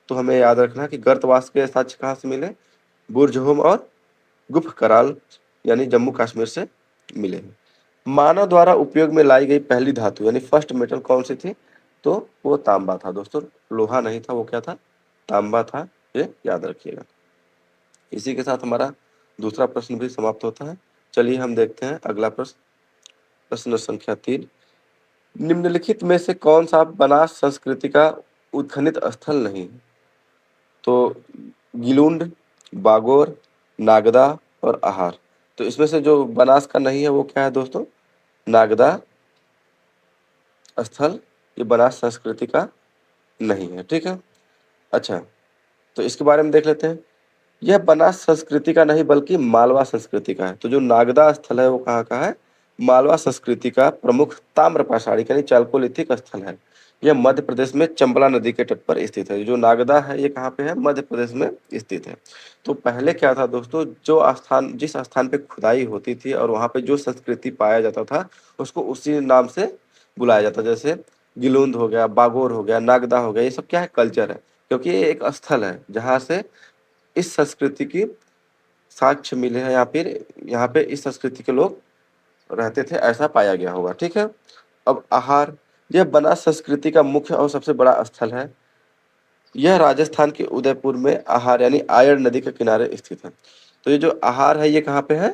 तो हमें याद रखना कि गर्तवास के साक्ष्य कहाँ से मिले? बुरजहोम और गुफकराल यानी जम्मू कश्मीर से मिले हैं। मानव द्वारा उपयोग में लाई गई पहली धातु यानी फर्स्ट मेटल कौन सी थी? तो वो तांबा था दोस्तों, लोहा नहीं था, वो क्या था? तांबा था। ये याद रखिएगा। इसी के साथ हमारा दूसरा प्रश्न भी समाप्त होता है। चलिए हम देखते हैं अगला प्रश्न। प्रश्न संख्या 3, निम्नलिखित में से कौन सा बनास संस्कृति का उत्खनित स्थल नहीं है? तो गिलुंड, बागोर, नागदा और आहार। तो इसमें से जो बनास का नहीं है वो क्या है दोस्तों? नागदा स्थल, ये बनास संस्कृति का नहीं है। ठीक है। अच्छा, तो इसके बारे में देख लेते हैं। यह बनास संस्कृति का नहीं बल्कि मालवा संस्कृति का है। तो जो नागदा स्थल है वो कहाँ का है? मालवा संस्कृति का प्रमुख ताम्र पाषाणिक यानी चाल्कोलिथिक स्थल है। यह मध्य प्रदेश में चंबला नदी के तट पर स्थित है। जो नागदा है ये कहाँ पे है? मध्य प्रदेश में स्थित है। तो पहले क्या था दोस्तों, जो स्थान जिस स्थान पे खुदाई होती थी और वहाँ पे जो संस्कृति पाया जाता था उसको उसी नाम से बुलाया जाता। जैसे गिलुंद हो गया, बागोर हो गया, नागदा हो गया, ये सब क्या है? कल्चर है। क्योंकि ये एक स्थल है जहाँ से इस संस्कृति की साक्ष्य मिले हैं, या फिर यहाँ पे इस संस्कृति के लोग रहते थे, ऐसा पाया गया होगा। ठीक है। अब आहार, यह बनास संस्कृति का मुख्य और सबसे बड़ा स्थल है। यह राजस्थान के उदयपुर में आहार यानी आयर नदी के किनारे स्थित है। तो ये जो आहार है ये कहाँ पे है?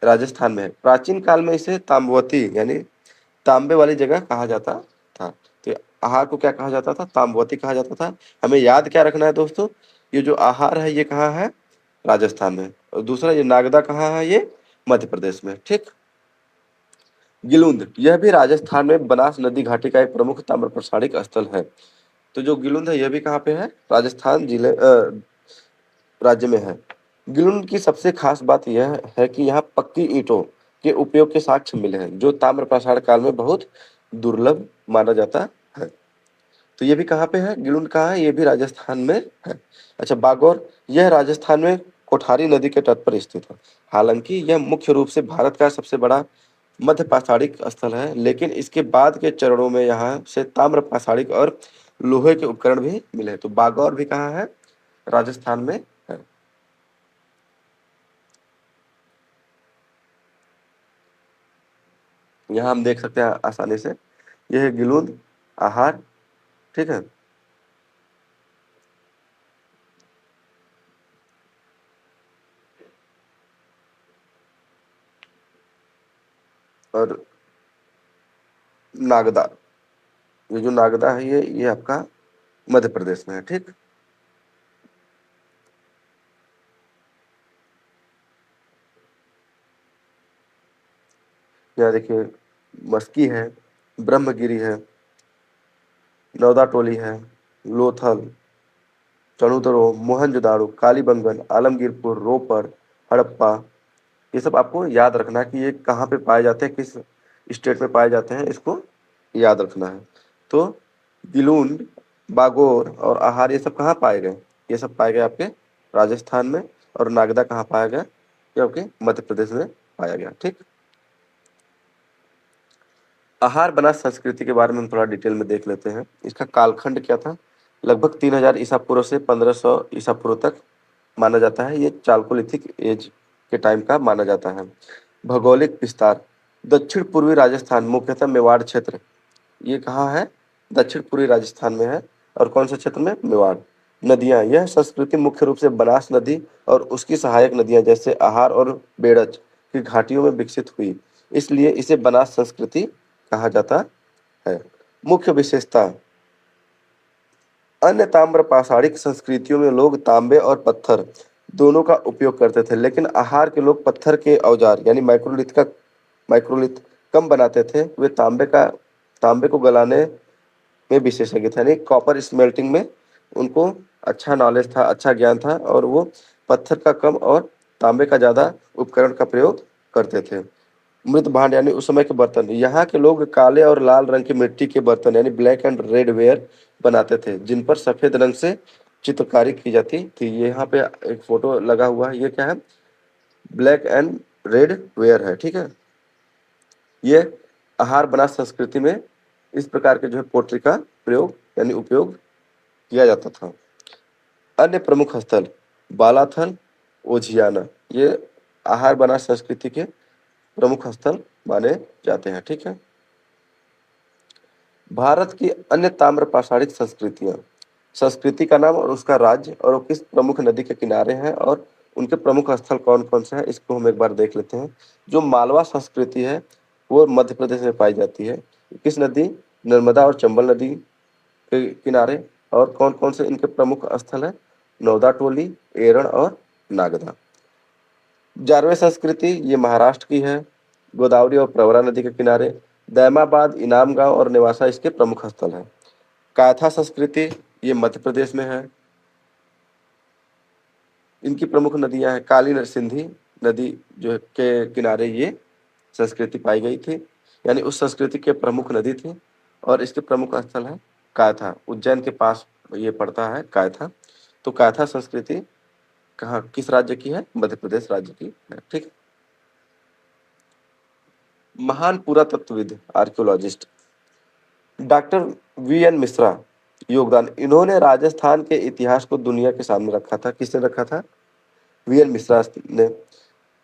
राजस्थान में है। प्राचीन काल में इसे ताम्रवती यानी तांबे वाली जगह कहा जाता था। तो ये आहार को क्या कहा जाता था? ताम्रवती कहा जाता था। हमें याद क्या रखना है दोस्तों? ये जो आहार है ये कहाँ है? राजस्थान में। और दूसरा ये नागदा कहाँ है? ये मध्य प्रदेश में। ठीक। गिलुंद, यह भी राजस्थान में बनास नदी घाटी का एक प्रमुख ताम्र प्रसारिक स्थल है। तो जो गिलुंद है यह भी कहाँ पे है? राजस्थान जिले राज्य में है। गिलुंड की सबसे खास बात यह है कि यहाँ पक्की ईंटों के उपयोग के साक्ष्य मिले हैं, जो ताम्र प्रसार काल में बहुत दुर्लभ माना जाता है। तो ये भी कहाँ पे है? गिलुंड कहाँ है? ये भी राजस्थान में है। अच्छा, बागौर, यह राजस्थान में कोठारी नदी के तट पर स्थित है। हालांकि यह मुख्य रूप से भारत का सबसे बड़ा मध्य पाषाणिक स्थल है, लेकिन इसके बाद के चरणों में यहाँ से ताम्र पाषाणिक और लोहे के उपकरण भी मिले। तो बागौर भी कहाँ है? राजस्थान में है। यहाँ हम देख सकते हैं आसानी से, यह है गिलुंद, आहार। ठीक है। और नागदा, ये जो नागदा है ये आपका मध्य प्रदेश में है। ठीक। यहाँ देखिए मस्की है, ब्रह्मगिरी है, नौदा टोली है, लोथल, चणूतरो, मोहनजोदाड़ो, कालीबंगन, आलमगीरपुर, रोपर, हड़प्पा, ये सब आपको याद रखना है कि ये कहाँ पे पाए जाते हैं, किस स्टेट में पाए जाते हैं, इसको याद रखना है। तो गिलुंड, बागोर और आहार ये सब कहाँ पाए गए? ये सब पाए गए आपके राजस्थान में। और नागदा कहाँ पाया गया? ये आपके मध्य प्रदेश में पाया गया। ठीक। आहार बनास संस्कृति के बारे में हम थोड़ा डिटेल में देख लेते हैं। इसका कालखंड क्या था? लगभग 3000 ईसा पूर्व से 1500 ईसा पूर्व तक माना जाता है। ये चालकोलिथिक एज के टाइम का माना जाता है। भौगोलिक विस्तार, दक्षिण पूर्वी राजस्थान, मुख्यतः मेवाड़ क्षेत्र। ये कहाँ है? दक्षिण पूर्वी राजस्थान में है। और कौन से क्षेत्र में? मेवाड़। नदियाँ, यह संस्कृति मुख्य रूप से बनास नदी और उसकी सहायक नदियाँ जैसे आहार और बेड़च की घाटियों में विकसित हुई, इसलिए इसे बनास संस्कृति कहा जाता है। मुख्य विशेषता, अन्य ताम्र पाषाणिक संस्कृतियों में लोग तांबे और पत्थर दोनों का उपयोग करते थे, लेकिन आहार के लोग पत्थर के औजार यानी माइक्रोलिथ कम बनाते थे। वे तांबे को गलाने में विशेषज्ञ थे, यानी कॉपर स्मेल्टिंग में उनको अच्छा नॉलेज था, अच्छा ज्ञान था, और वो पत्थर का कम और तांबे का ज़्यादा उपकरण का प्रयोग करते थे। मृत भांड यानी उस समय के बर्तन, यहाँ के लोग काले और लाल रंग की मिट्टी के बर्तन यानी ब्लैक एंड रेड वेयर बनाते थे, जिन पर सफेद रंग से चित्रकारी की जाती थी। ये यहाँ पे एक फोटो लगा हुआ है, ये क्या है? ब्लैक एंड रेड वेयर है। ठीक है। ये आहार बनास संस्कृति में इस प्रकार के जो है पोट्री का प्रयोग यानी उपयोग किया जाता था। अन्य प्रमुख स्थल, बालाथल, ओझियाना, ये आहार बनास संस्कृति के प्रमुख स्थल माने जाते हैं। ठीक है। भारत की अन्य ताम्र पाषाणिक संस्कृतियां, संस्कृति का नाम और उसका राज्य और वो किस प्रमुख नदी के किनारे हैं और उनके प्रमुख स्थल कौन कौन से हैं, इसको हम एक बार देख लेते हैं। जो मालवा संस्कृति है वो मध्य प्रदेश में पाई जाती है। किस नदी? नर्मदा और चंबल नदी के किनारे। और कौन कौन से इनके प्रमुख स्थल हैं? नौदा टोली, एरण और नागदा। जारवे संस्कृति ये महाराष्ट्र की है, गोदावरी और प्रवरा नदी के किनारे। दैमाबाद, इनाम गांव और नेवासा इसके प्रमुख स्थल हैं। कायथा संस्कृति ये मध्य प्रदेश में है। इनकी प्रमुख नदियां हैं काली सिंधी नदी जो है के किनारे ये संस्कृति पाई गई थी, यानी उस संस्कृति के प्रमुख नदी थी। और इसके प्रमुख स्थल है कायथा, उज्जैन के पास ये पड़ता है कायथा। तो कायथा संस्कृति कहाँ किस राज्य की है? मध्य प्रदेश राज्य की है। ठीक। महान पुरातत्वविद archaeologist doctor V N Mishra योगदान, इन्होंने राजस्थान के इतिहास को दुनिया के सामने रखा था। किसने रखा था? वीएन मिश्रा ने।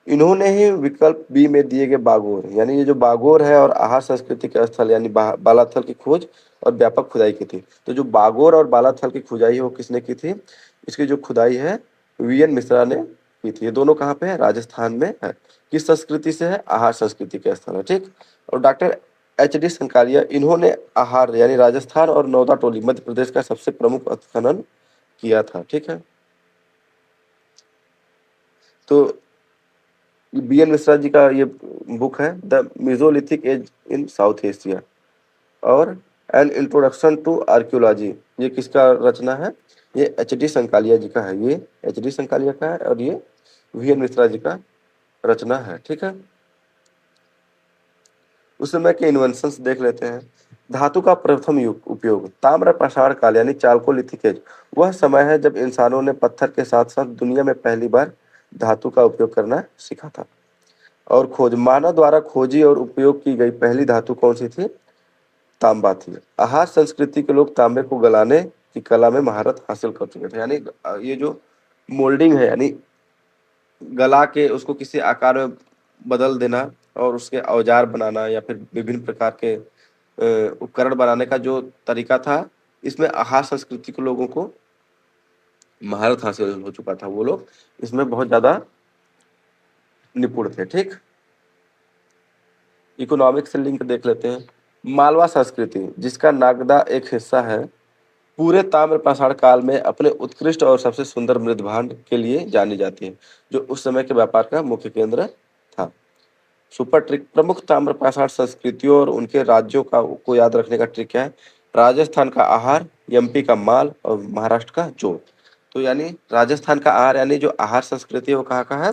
इन्होंने ही विकल्प बी में दिए गए बागोर, यानी ये जो बागोर है और आहार संस्कृति के स्थल यानी बालाथल की खोज और व्यापक खुदाई की थी। तो जो बागोर और बालाथल की खुदाई है वो किसने की थी? इसकी जो खुदाई है वीएन मिश्रा ने की थी। ये दोनों कहाँ पे है? राजस्थान में है। किस संस्कृति से है? आहार संस्कृति के स्थल है। ठीक। और डॉक्टर एच डी संकालिया, इन्होंने आहार यानी राजस्थान और नौदा टोली मध्य प्रदेश का सबसे प्रमुख उत्खनन किया था। ठीक है। तो बीएन मिश्रा जी का ये बुक है the Mesolithic age in South Asia और एन इंट्रोडक्शन टू आर्कियोलॉजी। ये किसका रचना है? ये एच डी संकालिया जी का है। ये एच डी संकालिया का है और ये वीएन मिश्रा जी का रचना है। ठीक है। उस समय के इन्वेंशंस देख लेते हैं। धातु का प्रथम युग उपयोग ताम्र पाषाण काल यानी चाल्कोलिथिक एज, वह समय है जब इंसानों ने पत्थर के साथ साथ दुनिया में पहली बार धातु का उपयोग करना सीखा था। और खोज मानव द्वारा खोजी और उपयोग की गई पहली धातु कौन सी थी? तांबा थी। आहार संस्कृति के लोग तांबे को गलाने की कला में महारत हासिल कर चुके थे। यानी ये जो मोल्डिंग है यानी गला के उसको किसी आकार में बदल देना और उसके औजार बनाना या फिर विभिन्न प्रकार के उपकरण बनाने का जो तरीका था, इसमें आहार संस्कृति के लोगों को महारत हासिल हो चुका था। वो लोग इसमें बहुत ज्यादा निपुण थे। ठीक। इकोनॉमिक से लिंक देख लेते हैं। मालवा संस्कृति जिसका नागदा एक हिस्सा है, पूरे ताम्र पाषाण काल में अपने उत्कृष्ट और सबसे सुंदर मृद भांड के लिए जानी जाती है, जो उस समय के व्यापार का मुख्य केंद्र था। सुपर ट्रिक, प्रमुख ताम्र पाषाण संस्कृतियों और उनके राज्यों का को याद रखने का ट्रिक क्या है? राजस्थान का आहार, एमपी का माल और महाराष्ट्र का जोत। तो यानी राजस्थान का आहार यानी जो आहार संस्कृति है वो कहाँ का है?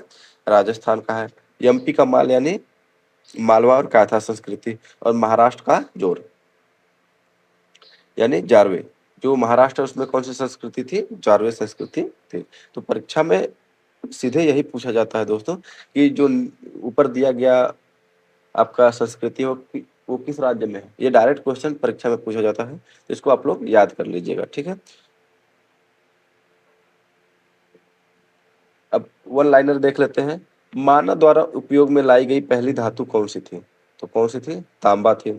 राजस्थान का है। एमपी का माल यानी मालवा और काथा संस्कृति और महाराष्ट्र का जोर यानी जारवे। जो महाराष्ट्र उसमें कौन सी संस्कृति थी? जारवे संस्कृति थी। तो परीक्षा में सीधे यही पूछा जाता है दोस्तों कि जो ऊपर दिया गया आपका संस्कृति वो किस राज्य में है। ये डायरेक्ट क्वेश्चन परीक्षा में पूछा जाता है, तो इसको आप लोग याद कर लीजिएगा। ठीक है। अब वन लाइनर देख लेते हैं। मानव द्वारा उपयोग में लाई गई पहली धातु कौन सी थी? तो कौन सी थी? तांबा थी।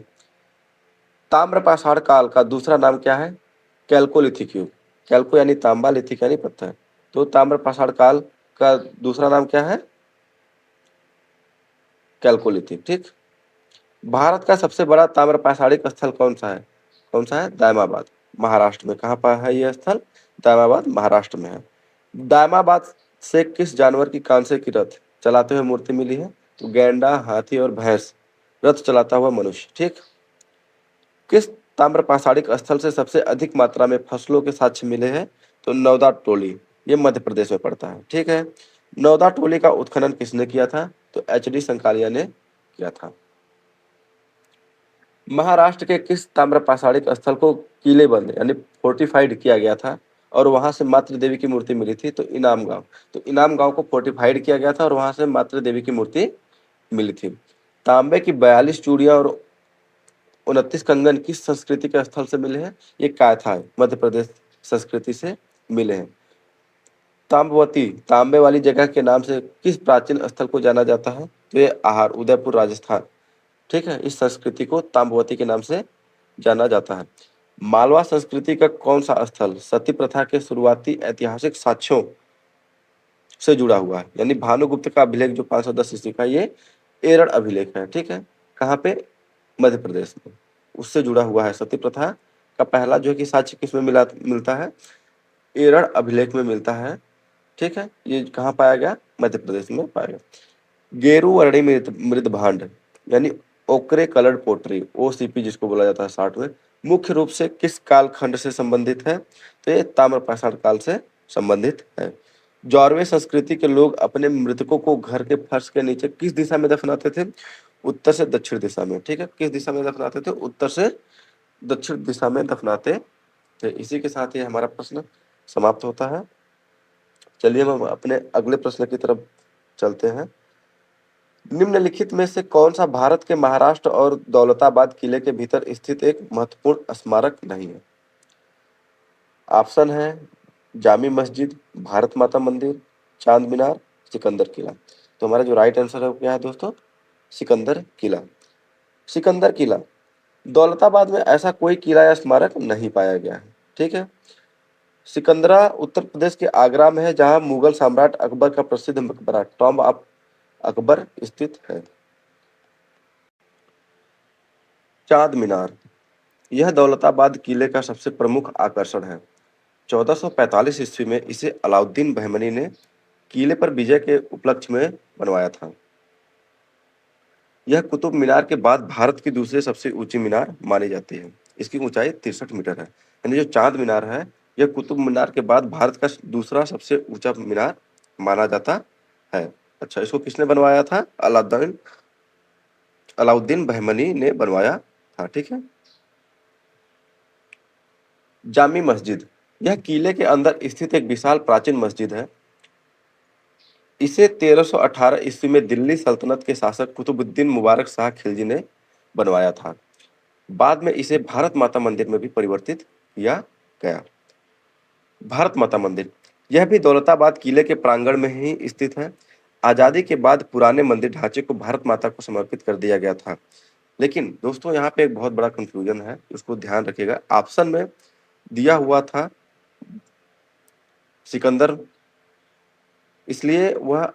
ताम्र पाषाण काल का दूसरा नाम क्या है? कैल्कोलिथिक युग। कैल्को यानी तांबा, लिथिक यानी पत्थर। तो ताम्र पाषाण काल का दूसरा नाम क्या है? कैल्कोलिथिक। ठीक। भारत का सबसे बड़ा ताम्र पाषाणिक स्थल कौन सा है? कौन सा है? दायमाबाद, महाराष्ट्र में। कहाँ पर है यह स्थल? दायमाबाद, महाराष्ट्र में है। दायमाबाद से किस जानवर की कांसे की रथ चलाते हुए मूर्ति मिली है? तो गैंडा, हाथी और भैंस रथ चलाता हुआ मनुष्य। ठीक। किस ताम्र पाषाणिक स्थल से सबसे अधिक मात्रा में फसलों के साक्ष्य मिले हैं? तो नौदा टोली, ये मध्य प्रदेश में पड़ता है। ठीक है। नौदा टोली का उत्खनन किसने किया था? तो एच डी संकालिया ने किया था। महाराष्ट्र के किस ताम्र पाषाणिक स्थल को किलेबंद यानी फोर्टिफाइड किया गया था और वहां से मातृ देवी की मूर्ति मिली थी? तो इनाम गांव। तो इनाम गांव को फोर्टिफाइड किया गया था और वहां से मातृ देवी की मूर्ति मिली थी। तांबे की 42 चूड़ियां और 29 कंगन किस संस्कृति के स्थल से मिले हैं? ये कायथा है, मध्य प्रदेश संस्कृति से मिले हैं। ताम्रवती, तांबे वाली जगह के नाम से किस प्राचीन स्थल को जाना जाता है? तो ये आहार, उदयपुर, राजस्थान। ठीक है। इस संस्कृति को ताम्रवती के नाम से जाना जाता है। मालवा संस्कृति का कौन सा स्थल सती प्रथा के शुरुआती ऐतिहासिक साक्ष्यों से जुड़ा हुआ है? यानी भानुगुप्त का अभिलेख जो 510 ईस्वी का, ये एरड़ अभिलेख है। ठीक है। कहाँ पे? मध्य प्रदेश में। उससे जुड़ा हुआ है। सती प्रथा का पहला जो है कि साक्ष्य किसमें मिलता है? एरड़ अभिलेख में मिलता है। ठीक है। ये कहाँ पाया गया? मध्य प्रदेश में पाया गया। गेरुवर्णी मृद भांड यानी ओकरे कलर्ड पोट्री, ओसीपी जिसको बोला जाता है शॉर्ट में, मुख्य रूप से किस कालखंड से संबंधित है? तो ये ताम्र पाषाण काल से संबंधित है। जॉर्वे संस्कृति के लोग अपने मृतकों को घर के फर्श के नीचे किस दिशा में दफनाते थे? उत्तर से दक्षिण दिशा में। ठीक है। किस दिशा में दफनाते थे? उत्तर से दक्षिण दिशा में दफनाते थे। इसी के साथ ही हमारा प्रश्न समाप्त होता है। चलिए हम अपने अगले प्रश्न की तरफ चलते हैं। निम्नलिखित में से कौन सा भारत के महाराष्ट्र और दौलताबाद किले के भीतर स्थित एक महत्वपूर्ण स्मारक नहीं है? ऑप्शन है जामी मस्जिद, भारत माता मंदिर, चांद मीनार, सिकंदर किला। तो हमारा जो राइट आंसर है वो क्या है दोस्तों, सिकंदर किला। सिकंदर किला, दौलताबाद में ऐसा कोई किला या स्मारक नहीं पाया गया है। ठीक है। सिकंदरा उत्तर प्रदेश के आगरा में है, जहां मुगल सम्राट अकबर का प्रसिद्ध मकबरा टॉम्ब ऑफ अकबर स्थित है। चांद मीनार, यह दौलताबाद किले का सबसे प्रमुख आकर्षण है। 1445 ईस्वी में इसे अलाउद्दीन बहमनी ने किले पर विजय के उपलक्ष्य में बनवाया था। यह कुतुब मीनार के बाद भारत की दूसरी सबसे ऊंची मीनार मानी जाती है। इसकी ऊंचाई 63 मीटर है। यानी जो चांद मीनार है, यह कुतुब मीनार के बाद भारत का दूसरा सबसे ऊंचा मीनार माना जाता है। अच्छा, इसको किसने बनवाया था? अलाउद्दीन अलाउद्दीन बहमनी ने बनवाया था। ठीक है। जामी मस्जिद, यह किले के अंदर स्थित एक विशाल प्राचीन मस्जिद है। इसे 1318 ईस्वी में दिल्ली सल्तनत के शासक कुतुबुद्दीन मुबारक शाह खिलजी ने बनवाया था। बाद में इसे भारत माता मंदिर में भी परिवर्तित किया गया। भारत माता मंदिर, यह भी दौलताबाद किले के प्रांगण में ही स्थित है। आजादी के बाद पुराने मंदिर ढांचे को भारत माता को समर्पित कर दिया गया था। लेकिन दोस्तों यहाँ पे एक बहुत बड़ा कंफ्यूजन है, उसको ध्यान रखिएगा। ऑप्शन में दिया हुआ था सिकंदर, इसलिए वह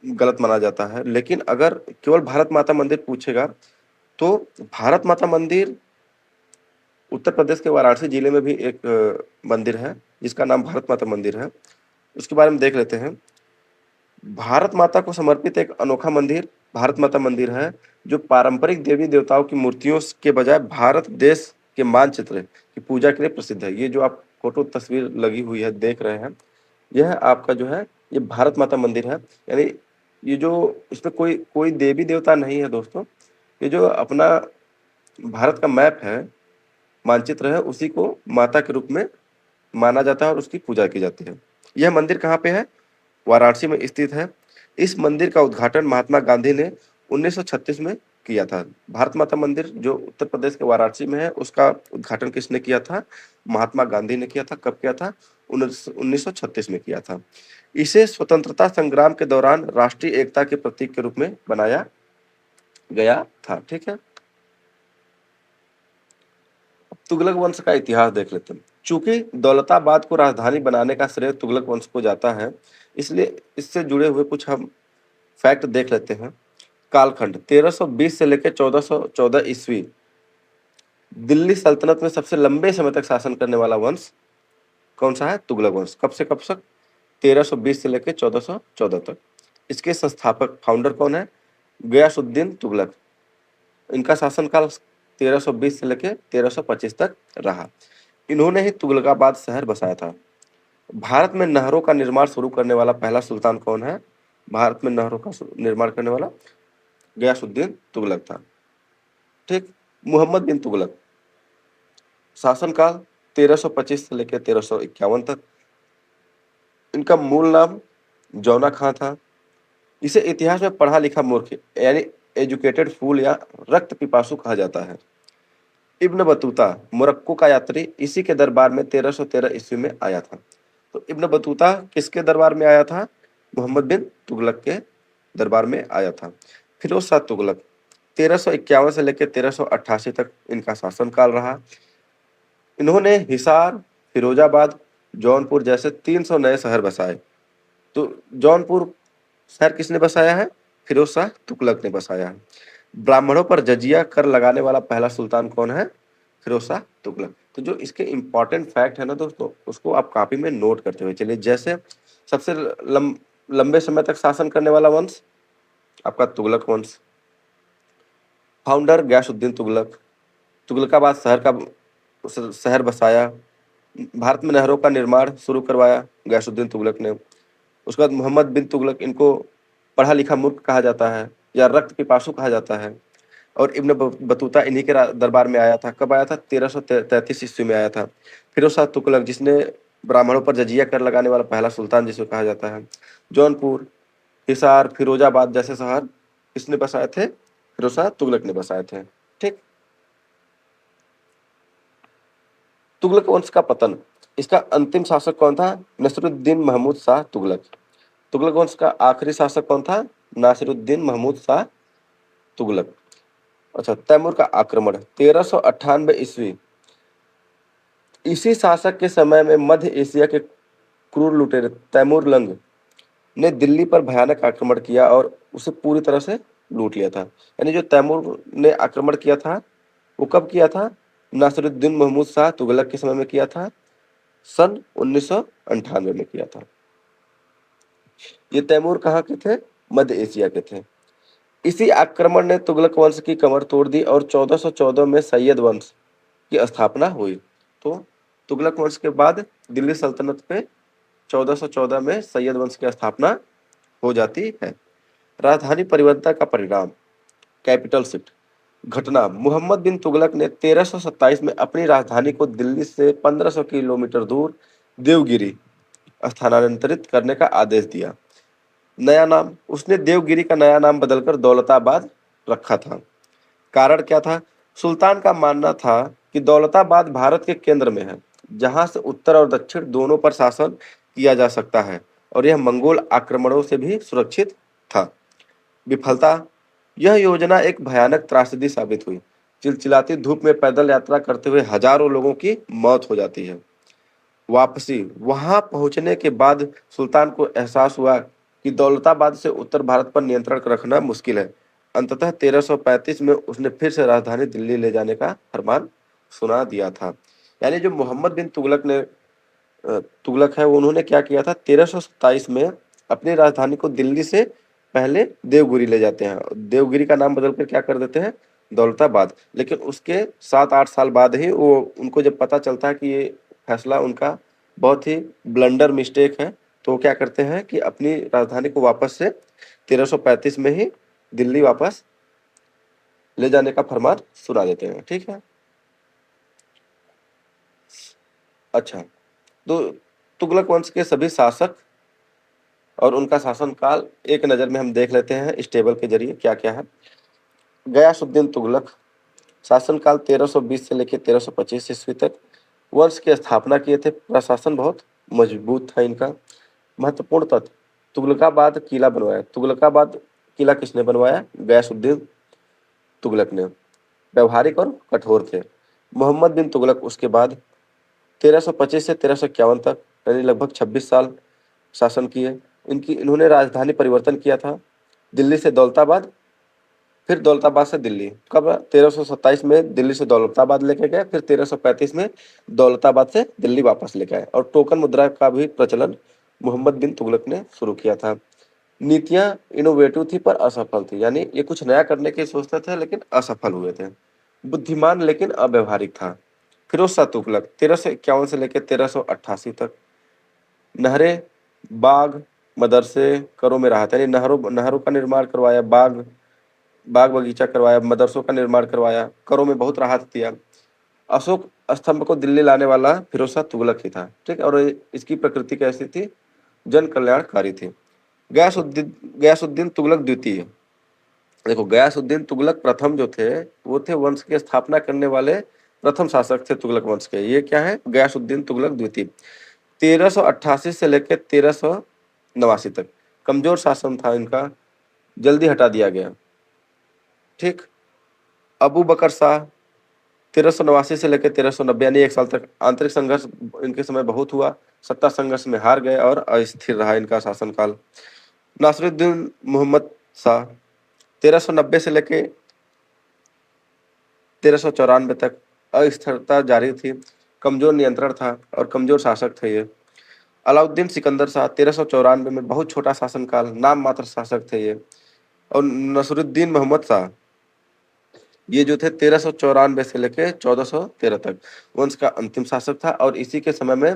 गलत माना जाता है। लेकिन अगर केवल भारत माता मंदिर पूछेगा तो भारत माता मंदिर उत्तर प्रदेश के वाराणसी जिले में भी एक मंदिर है जिसका नाम भारत माता मंदिर है। उसके बारे में देख लेते हैं। भारत माता को समर्पित एक अनोखा मंदिर भारत माता मंदिर है, जो पारंपरिक देवी देवताओं की मूर्तियों के बजाय भारत देश के मानचित्र की पूजा के लिए प्रसिद्ध है। ये जो आप फोटो तस्वीर लगी हुई है देख रहे हैं, यह आपका जो है ये भारत माता मंदिर है। यानी ये जो इसमें कोई कोई देवी देवता नहीं है दोस्तों, ये जो अपना भारत का मैप है, मानचित्र है, उसी को माता के रूप में माना जाता है और उसकी पूजा की जाती है। यह मंदिर कहाँ पे है? वाराणसी में स्थित है। इस मंदिर का उद्घाटन महात्मा गांधी ने 1936 में किया था। भारत माता मंदिर जो उत्तर प्रदेश के वाराणसी में है, उसका उद्घाटन किसने किया था? महात्मा गांधी ने किया था। कब किया था? 1936 में किया था। इसे स्वतंत्रता संग्राम के दौरान राष्ट्रीय एकता के प्रतीक के रूप में बनाया गया था। ठीक है। तुगलक वंश का इतिहास देख लेते हैं। चूंकि दौलताबाद को राजधानी बनाने का श्रेय तुगलक वंश को जाता है, इसलिए इससे जुड़े हुए कुछ हम फैक्ट देख लेते हैं। कालखंड 1320 से लेकर 1414 ईस्वी, दिल्ली सल्तनत में सबसे लंबे समय तक शासन करने वाला वंश कौन सा है? तुगलक वंश। कब से कब तक? 1320 से लेकर 1414 तक। इसके संस्थापक फाउंडर कौन है? गयासुद्दीन तुगलक। इनका शासनकाल 1320 से लेकर 1325 तक रहा। इन्होंने ही तुगलकाबाद शहर बसाया था। भारत में नहरों का निर्माण शुरू करने वाला पहला सुल्तान कौन है? भारत में नहरों का निर्माण करने वाला गयासुद्दीन तुगलक था। ठीक। मोहम्मद बिन तुगलक, शासनकाल 1325 से लेकर 1351 तक। इनका मूल नाम जौना खां था। इसे इतिहास में पढ़ा लिखा मूर्ख यानी एजुकेटेड फूल या रक्त पिपासु कहा जाता है। इब्न बतूता, मोरक्को का यात्री, इसी के दरबार में 1313 ईस्वी में आया था। तो इब्न बतूता किसके दरबार में आया था? मोहम्मद बिन तुगलक के दरबार में आया था। फिरोज शाह तुगलक, 1351 से लेकर 1388 तक इनका शासनकाल रहा। इन्होंने हिसार, फिरोजाबाद, जौनपुर जैसे 300 नए शहर बसाए। तो जौनपुर शहर किसने बसाया है? फिरोज शाह तुगलक ने बसाया है। ब्राह्मणों पर जजिया कर लगाने वाला पहला सुल्तान कौन है? फिरोज शाह तुगलक। तो जो इसके इंपॉर्टेंट फैक्ट है ना दोस्तों, उसको आप कॉपी में नोट करते हुए चलिए। जैसे सबसे लंबे समय तक शासन करने वाला वंश आपका तुगलक वंश। फाउंडर गयासुद्दीन तुगलक। तुगलकाबाद शहर बसाया। भारत में नहरों का निर्माण शुरू करवाया गयासुद्दीन तुगलक ने। उसके बाद मोहम्मद बिन तुगलक, इनको पढ़ा लिखा मूर्ख कहा जाता है या रक्त पिपासु कहा जाता है। और इब्न बतूता इन्हीं के दरबार में आया था। कब आया था? 1333 ईस्वी में आया था। फिरोज शाह तुगलक, जिसने ब्राह्मणों पर जजिया कर लगाने वाला पहला सुल्तान जिसे कहा जाता है। जौनपुर, हिसार, फिरोजाबाद जैसे शहर किसने बसाए थे? फिरोज शाह तुगलक ने बसाए थे। ठीक। तुगलक वंश का पतन, इसका अंतिम शासक कौन था? नसरुद्दीन महमूद शाह तुगलक। तुगलक वंश का आखिरी शासक कौन था? नासिरुद्दीन महमूद शाह तुगलक। अच्छा, तैमूर का आक्रमण 1398 ईस्वी। इसी शासक के समय में मध्य एशिया के क्रूर लुटेरे तैमूर लंग ने दिल्ली पर भयानक आक्रमण किया और उसे पूरी तरह से लूट लिया था। यानी जो तैमूर ने आक्रमण किया था वो कब किया था? नासिरुद्दीन महमूद शाह तुगलक के समय में किया था, सन 1998 में किया था। ये तैमूर कहाँ के थे? मध्य एशिया के थे। इसी आक्रमण ने तुगलक वंश की कमर तोड़ दी और 1414 में सैयद वंश की स्थापना हुई। तो तुगलक वंश के बाद दिल्ली सल्तनत पे 1414 में सैयद वंश की स्थापना हो जाती है। राजधानी परिवर्तन का परिणाम, कैपिटल शिफ्ट। घटना, मोहम्मद बिन तुगलक ने 1327 में अपनी राजधानी को दिल्ली से 1500 किलोमीटर दूर देवगिरी स्थानांतरित करने का आदेश दिया। नया नाम, उसने देवगिरी का नया नाम बदलकर दौलताबाद रखा था। कारण क्या था? सुल्तान का मानना था कि दौलताबाद भारत के केंद्र में है, जहां से उत्तर और दक्षिण दोनों पर शासन किया जा सकता है और यह मंगोल आक्रमणों से भी सुरक्षित था। विफलता, यह योजना एक भयानक त्रासदी साबित हुई। चिलचिलाती धूप में पैदल यात्रा करते हुए हजारों लोगों की मौत हो जाती है। वापसी, वहां पहुंचने के बाद सुल्तान को एहसास हुआ कि दौलताबाद से उत्तर भारत पर नियंत्रण रखना मुश्किल है। अंततः 1335 में उसने फिर से राजधानी दिल्ली ले जाने का फरमान सुना दिया था। यानी जो मोहम्मद बिन तुगलक ने तुगलक है, उन्होंने क्या किया था? 1327 में अपनी राजधानी को दिल्ली से पहले देवगिरी ले जाते हैं। देवगिरी का नाम बदलकर क्या कर देते हैं? दौलताबाद। लेकिन उसके 7-8 साल बाद ही वो उनको जब पता चलता है कि ये फैसला उनका बहुत ही ब्लंडर मिस्टेक है, तो वो क्या करते हैं कि अपनी राजधानी को वापस से 1335 में ही दिल्ली वापस ले जाने का फरमान सुना देते हैं। ठीक है। अच्छा, तो तुगलक वंश के सभी शासक और उनका शासनकाल एक नज़र में हम देख लेते हैं इस टेबल के जरिए क्या क्या है। गयासुद्दीन तुगलक, शासनकाल 1320 से लेकर 1325 ईस्वी तक। वंश की स्थापना किए थे, प्रशासन बहुत मजबूत था इनका। महत्वपूर्ण तथ्य, तुगलकाबाद किला बनवाया। तुगलकाबाद किला किसने बनवाया? गयासुद्दीन तुगलक ने। व्यवहारिक और कठोर थे। मोहम्मद बिन तुगलक उसके बाद 1325 से 1351 तक, यानी लगभग 26 साल शासन किए। इन्होंने राजधानी परिवर्तन किया था, दिल्ली से दौलताबाद, फिर दौलताबाद से दिल्ली। कब? 1327 में दिल्ली से दौलताबाद लेके गए, फिर 1335 में दौलताबाद से दिल्ली वापस लेके आए। और टोकन मुद्रा का भी प्रचलन मोहम्मद बिन तुगलक ने शुरू किया था। नीतियां इनोवेटिव थी पर असफल थी, यानी ये कुछ नया करने की सोचते थे लेकिन असफल हुए थे। बुद्धिमान लेकिन अव्यवहारिक था। फिरोज शाह तुगलक 1351 से लेकर 1388 तक। नहरें, बाग, मदरसे करों में रहा था, यानी नहरों का निर्माण करवाया, बाग बगीचा करवाया, मदरसों का निर्माण करवाया, करों में बहुत राहत दिया। अशोक स्तंभ को दिल्ली लाने वाला फिरोज शाह तुगलक ही था। ठीक है। और इसकी प्रकृति कैसी थी? जन कल्याणकारी थी। गयासुद्दीन तुगलक द्वितीय, देखो गयासुद्दीन तुगलक प्रथम जो थे वो थे वंश की स्थापना करने वाले प्रथम शासक थे तुगलक वंश के। ये क्या है? गयासुद्दीन तुगलक द्वितीय। 1388 से लेकर 1389 तक कमजोर शासन था इनका, जल्दी हटा दिया गया। ठीक। अबू बकर शाह 1389 से लेकर 1390, यानी 1 साल तक आंतरिक संघर्ष इनके समय बहुत हुआ। सत्ता संघर्ष में हार गए और अस्थिर रहा इनका शासनकाल। नासिरुद्दीन मोहम्मद शाह 1390 से लेकर 1394 तक अस्थिरता जारी थी, कमजोर नियंत्रण था और कमजोर शासक थे ये। अलाउद्दीन सिकंदर शाह 1394 में, बहुत छोटा शासनकाल, नाम मात्र शासक थे ये। और नसरुद्दीन मोहम्मद शाह, ये जो थे 1394 से लेकर 1413 तक वंश का अंतिम शासक था। और इसी के समय में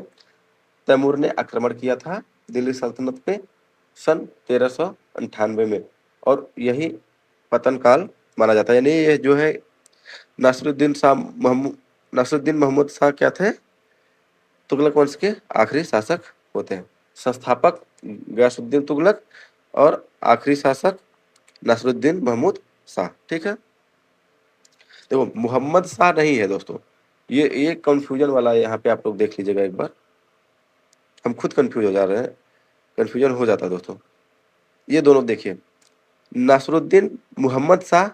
तैमूर ने आक्रमण किया था दिल्ली सल्तनत पे सन 1398 में, और यही पतन काल माना जाता है। यानी ये जो है नासिरुद्दीन मोहम्मद शाह क्या थे? तुगलक वंश के आखिरी शासक होते हैं। संस्थापक गयासुद्दीन तुगलक और आखिरी शासक नासिरुद्दीन महमूद शाह। ठीक है। देखो मोहम्मद शाह नहीं है दोस्तों, ये कंफ्यूजन वाला है, यहाँ पे आप लोग देख लीजिएगा एक बार, हम खुद कंफ्यूज हो जा रहे हैं कन्फ्यूजन हो जाता है दोस्तों। ये दोनों देखिए, नासरुद्दीन मोहम्मद शाह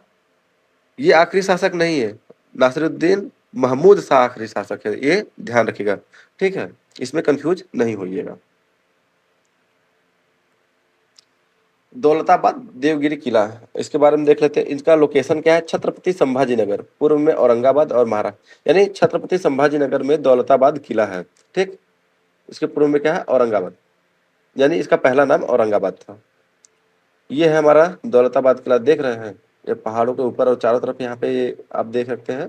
ये आखिरी शासक नहीं है, नासिरुद्दीन महमूद शाह आखिरी शासक है, ये ध्यान रखिएगा, ठीक है, इसमें कंफ्यूज नहीं होइएगा। दौलताबाद देवगिरी किला, इसके बारे में देख लेते हैं। इसका लोकेशन क्या है, छत्रपति संभाजी नगर, पूर्व में औरंगाबाद और महाराष्ट्र, यानी छत्रपति संभाजी नगर में दौलताबाद किला है, ठीक। इसके पूर्व में क्या है, औरंगाबाद, यानी इसका पहला नाम औरंगाबाद था। ये है हमारा दौलताबाद किला, देख रहे हैं, ये पहाड़ों के ऊपर और चारों तरफ यहाँ पे ये आप देख सकते हैं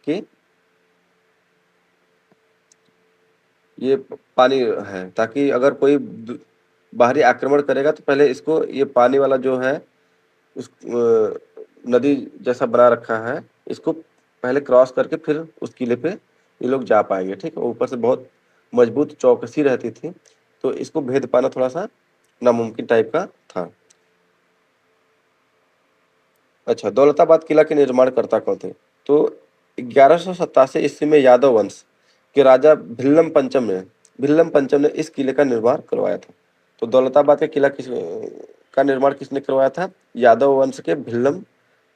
कि ये पानी है, ताकि अगर कोई बाहरी आक्रमण करेगा तो पहले इसको, ये पानी वाला जो है उस नदी जैसा बना रखा है, इसको पहले क्रॉस करके फिर उस किले पे ये लोग जा पाएंगे, ठीक है। ऊपर से बहुत मजबूत चौकसी रहती थी, तो इसको भेद पाना थोड़ा सा नामुमकिन टाइप का था। अच्छा, दौलताबाद किला के निर्माण करता कौन थे, तो 1187 ईस्वी में यादव वंश के राजा भिल्लम पंचम ने इस किले का निर्माण करवाया था। तो दौलताबाद का किला का निर्माण किसने करवाया था, यादव वंश के भिल्लम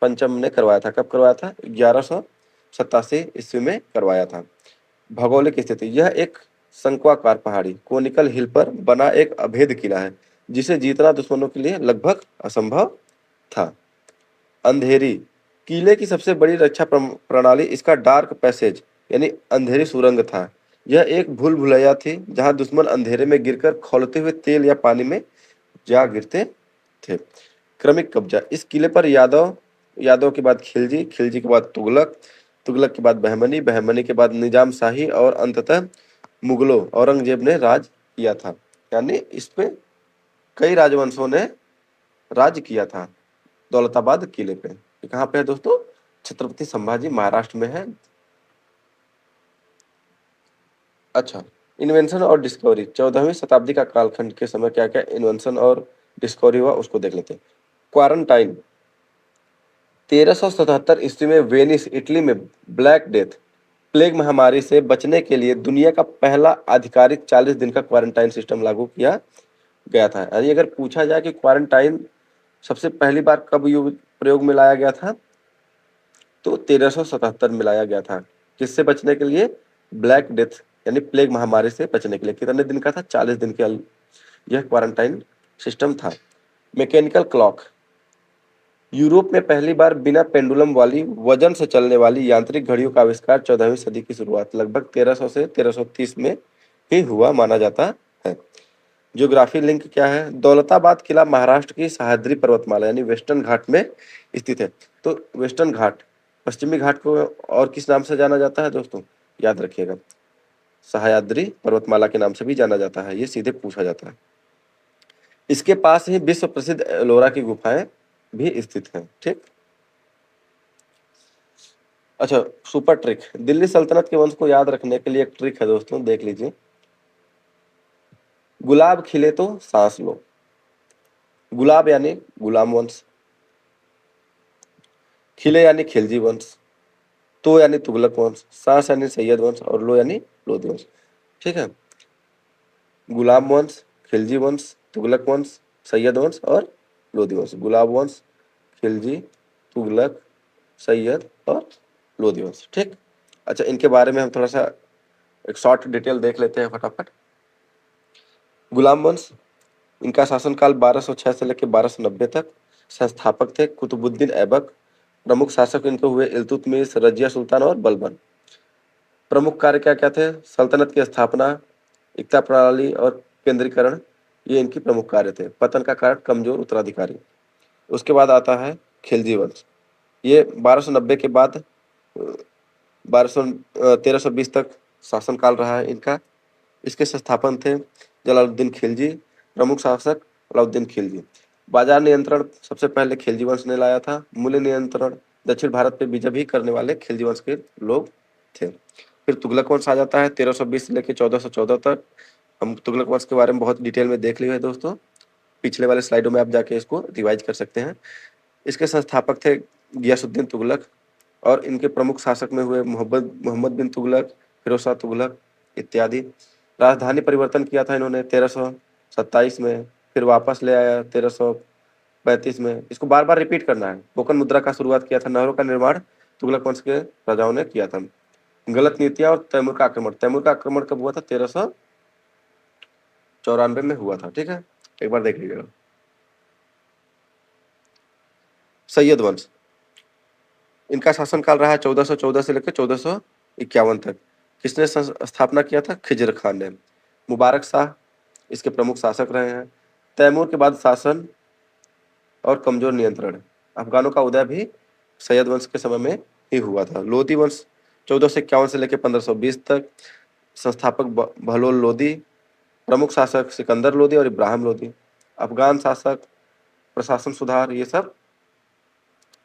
पंचम ने करवाया था। कब करवाया था, 1187 ईस्वी में करवाया था। भौगोलिक स्थिति, यह एक शंक्वाकार पहाड़ी कोनिकल हिल पर बना एक अभेद किला है, जिसे जीतना दुश्मनों के लिए लगभग असंभव था। अंधेरी, किले की सबसे बड़ी रक्षा प्रणाली इसका डार्क पैसेज यानी अंधेरी सुरंग था। यह एक भूल भुलैया थी जहां दुश्मन अंधेरे में गिरकर खौलते हुए तेल या पानी में जा गिरते थे। क्रमिक कब्जा, इस किले पर यादव के बाद खिलजी, खिलजी के बाद तुगलक, तुगलक के बाद बहमनी, बहमनी के बाद निजाम शाही और अंततः मुगलों औरंगजेब ने राज किया था। यानी इस पे कई राजवंशों ने राज किया था दौलताबाद किले पे। ये कहाँ पे है दोस्तों, छत्रपति संभाजी, महाराष्ट्र में है। अच्छा, इन्वेंशन और डिस्कवरी, 14वीं शताब्दी का कालखंड के समय क्या क्या इन्वेंशन और डिस्कवरी हुआ उसको देख लेते हैं। क्वारंटाइन, 1377 ईस्वी में वेनिस इटली में ब्लैक डेथ प्लेग महामारी से बचने के लिए दुनिया का पहला आधिकारिक 40 दिन का क्वारंटाइन सिस्टम लागू किया गया था। यानी अगर पूछा जाए कि क्वारंटाइन सबसे पहली बार कब प्रयोग में लाया गया था, तो 1377 में लाया गया था। किससे बचने के लिए, ब्लैक डेथ यानी प्लेग महामारी से बचने के लिए। कितने दिन का था, 40 दिन के यह क्वारंटाइन सिस्टम था। मैकेनिकल क्लॉक, यूरोप में पहली बार बिना पेंडुलम वाली वजन से चलने वाली यांत्रिक घड़ियों का आविष्कार 14वीं सदी की शुरुआत लगभग 1300 से 1330 में ही हुआ माना जाता है। ज्योग्राफी लिंक क्या है, दौलताबाद किला महाराष्ट्र की सह्याद्री पर्वतमाला यानी वेस्टर्न घाट में स्थित है। तो वेस्टर्न घाट, पश्चिमी घाट को और किस नाम से जाना जाता है दोस्तों, याद रखिएगा, सह्याद्री पर्वतमाला के नाम से भी जाना जाता है, ये सीधे पूछा जाता है। इसके पास ही विश्व प्रसिद्ध एलोरा की गुफाएं भी स्थित हैं, ठीक। अच्छा, सुपर ट्रिक, दिल्ली सल्तनत के वंश को याद रखने के लिए एक ट्रिक है दोस्तों, देख लीजिए। गुलाब खिले तो सांस लो, गुलाब यानी गुलाम वंश, खिले यानी खिलजी वंश, तो यानी तुगलक वंश, सांस यानी सैयद वंश और लो यानी लोधी वंश, ठीक है। गुलाम वंश, खिलजी वंश, तुगलक वंश, सैयद वंश और लोधी वंश। गुलाब वंश, खिलजी, तुगलक, सैयद और लोधी वंश, ठीक। अच्छा, इनके बारे में हम थोड़ा सा एक शॉर्ट डिटेल देख लेते हैं फटाफट। गुलाम वंश, इनका शासनकाल 1206 से लेकर 1290 तक। संस्थापक थे कुतुबुद्दीन ऐबक। प्रमुख शासक इनके हुए इल्तुतमिश, रजिया सुल्तान और बलबन। प्रमुख कार्य क्या क्या थे, सल्तनत की स्थापना, एकता प्रणाली और केंद्रीकरण, ये इनकी प्रमुख कार्य थे। पतन का कारण कमजोर उत्तराधिकारी। उसके बाद आता है खिलजी वंश, ये 1290 के बाद 1320 तक शासनकाल रहा है इनका। इसके संस्थापन थे जलालुद्दीन खिलजी। प्रमुख शासक अलाउद्दीन खिलजी। बाजार नियंत्रण सबसे पहले खिलजी वंश ने लाया था। मूल्य नियंत्रण, दक्षिण भारत पे विजय भी करने वाले खिलजी वंश के लोग थे। फिर तुगलक वंश आ जाता है 1320 से लेकर 1414 तक। हम तुगलक वंश के बारे में बहुत डिटेल में देख लिए हैं दोस्तों, पिछले वाले स्लाइडों में आप जाके इसको रिवाइज कर सकते हैं। इसके संस्थापक थे गियासुद्दीन तुगलक और इनके प्रमुख शासक में हुए मोहम्मद बिन तुगलक, फिरोज शाह तुगलक इत्यादि। राजधानी परिवर्तन किया था इन्होंने 1300 27 में, फिर वापस ले आया 1335 में। इसको बार बार रिपीट करना है। कोकण मुद्रा का शुरुआत किया था, नहरों का निर्माण तुगलक वंश के राजाओं ने किया था। गलत नीतियां और तैमूर का आक्रमण। तैमूर का आक्रमण कब हुआ था? 1394 में हुआ था। ठीक है, एक बार देख लीजिएगा। सैयद वंश, इनका शासनकाल रहा है 1414 से लेकर 1451 तक। किसने स्थापना किया था? खिजर खान ने। मुबारक शाह इसके प्रमुख शासक रहे हैं। तैमूर के बाद शासन और कमजोर नियंत्रण। अफगानों का उदय भी सैयद वंश के समय में ही हुआ था। लोधी वंश 1451 से लेकर 1520 तक। संस्थापक बहलोल लोधी, प्रमुख शासक सिकंदर लोधी और इब्राहिम लोधी। अफगान शासक, प्रशासन सुधार, ये सब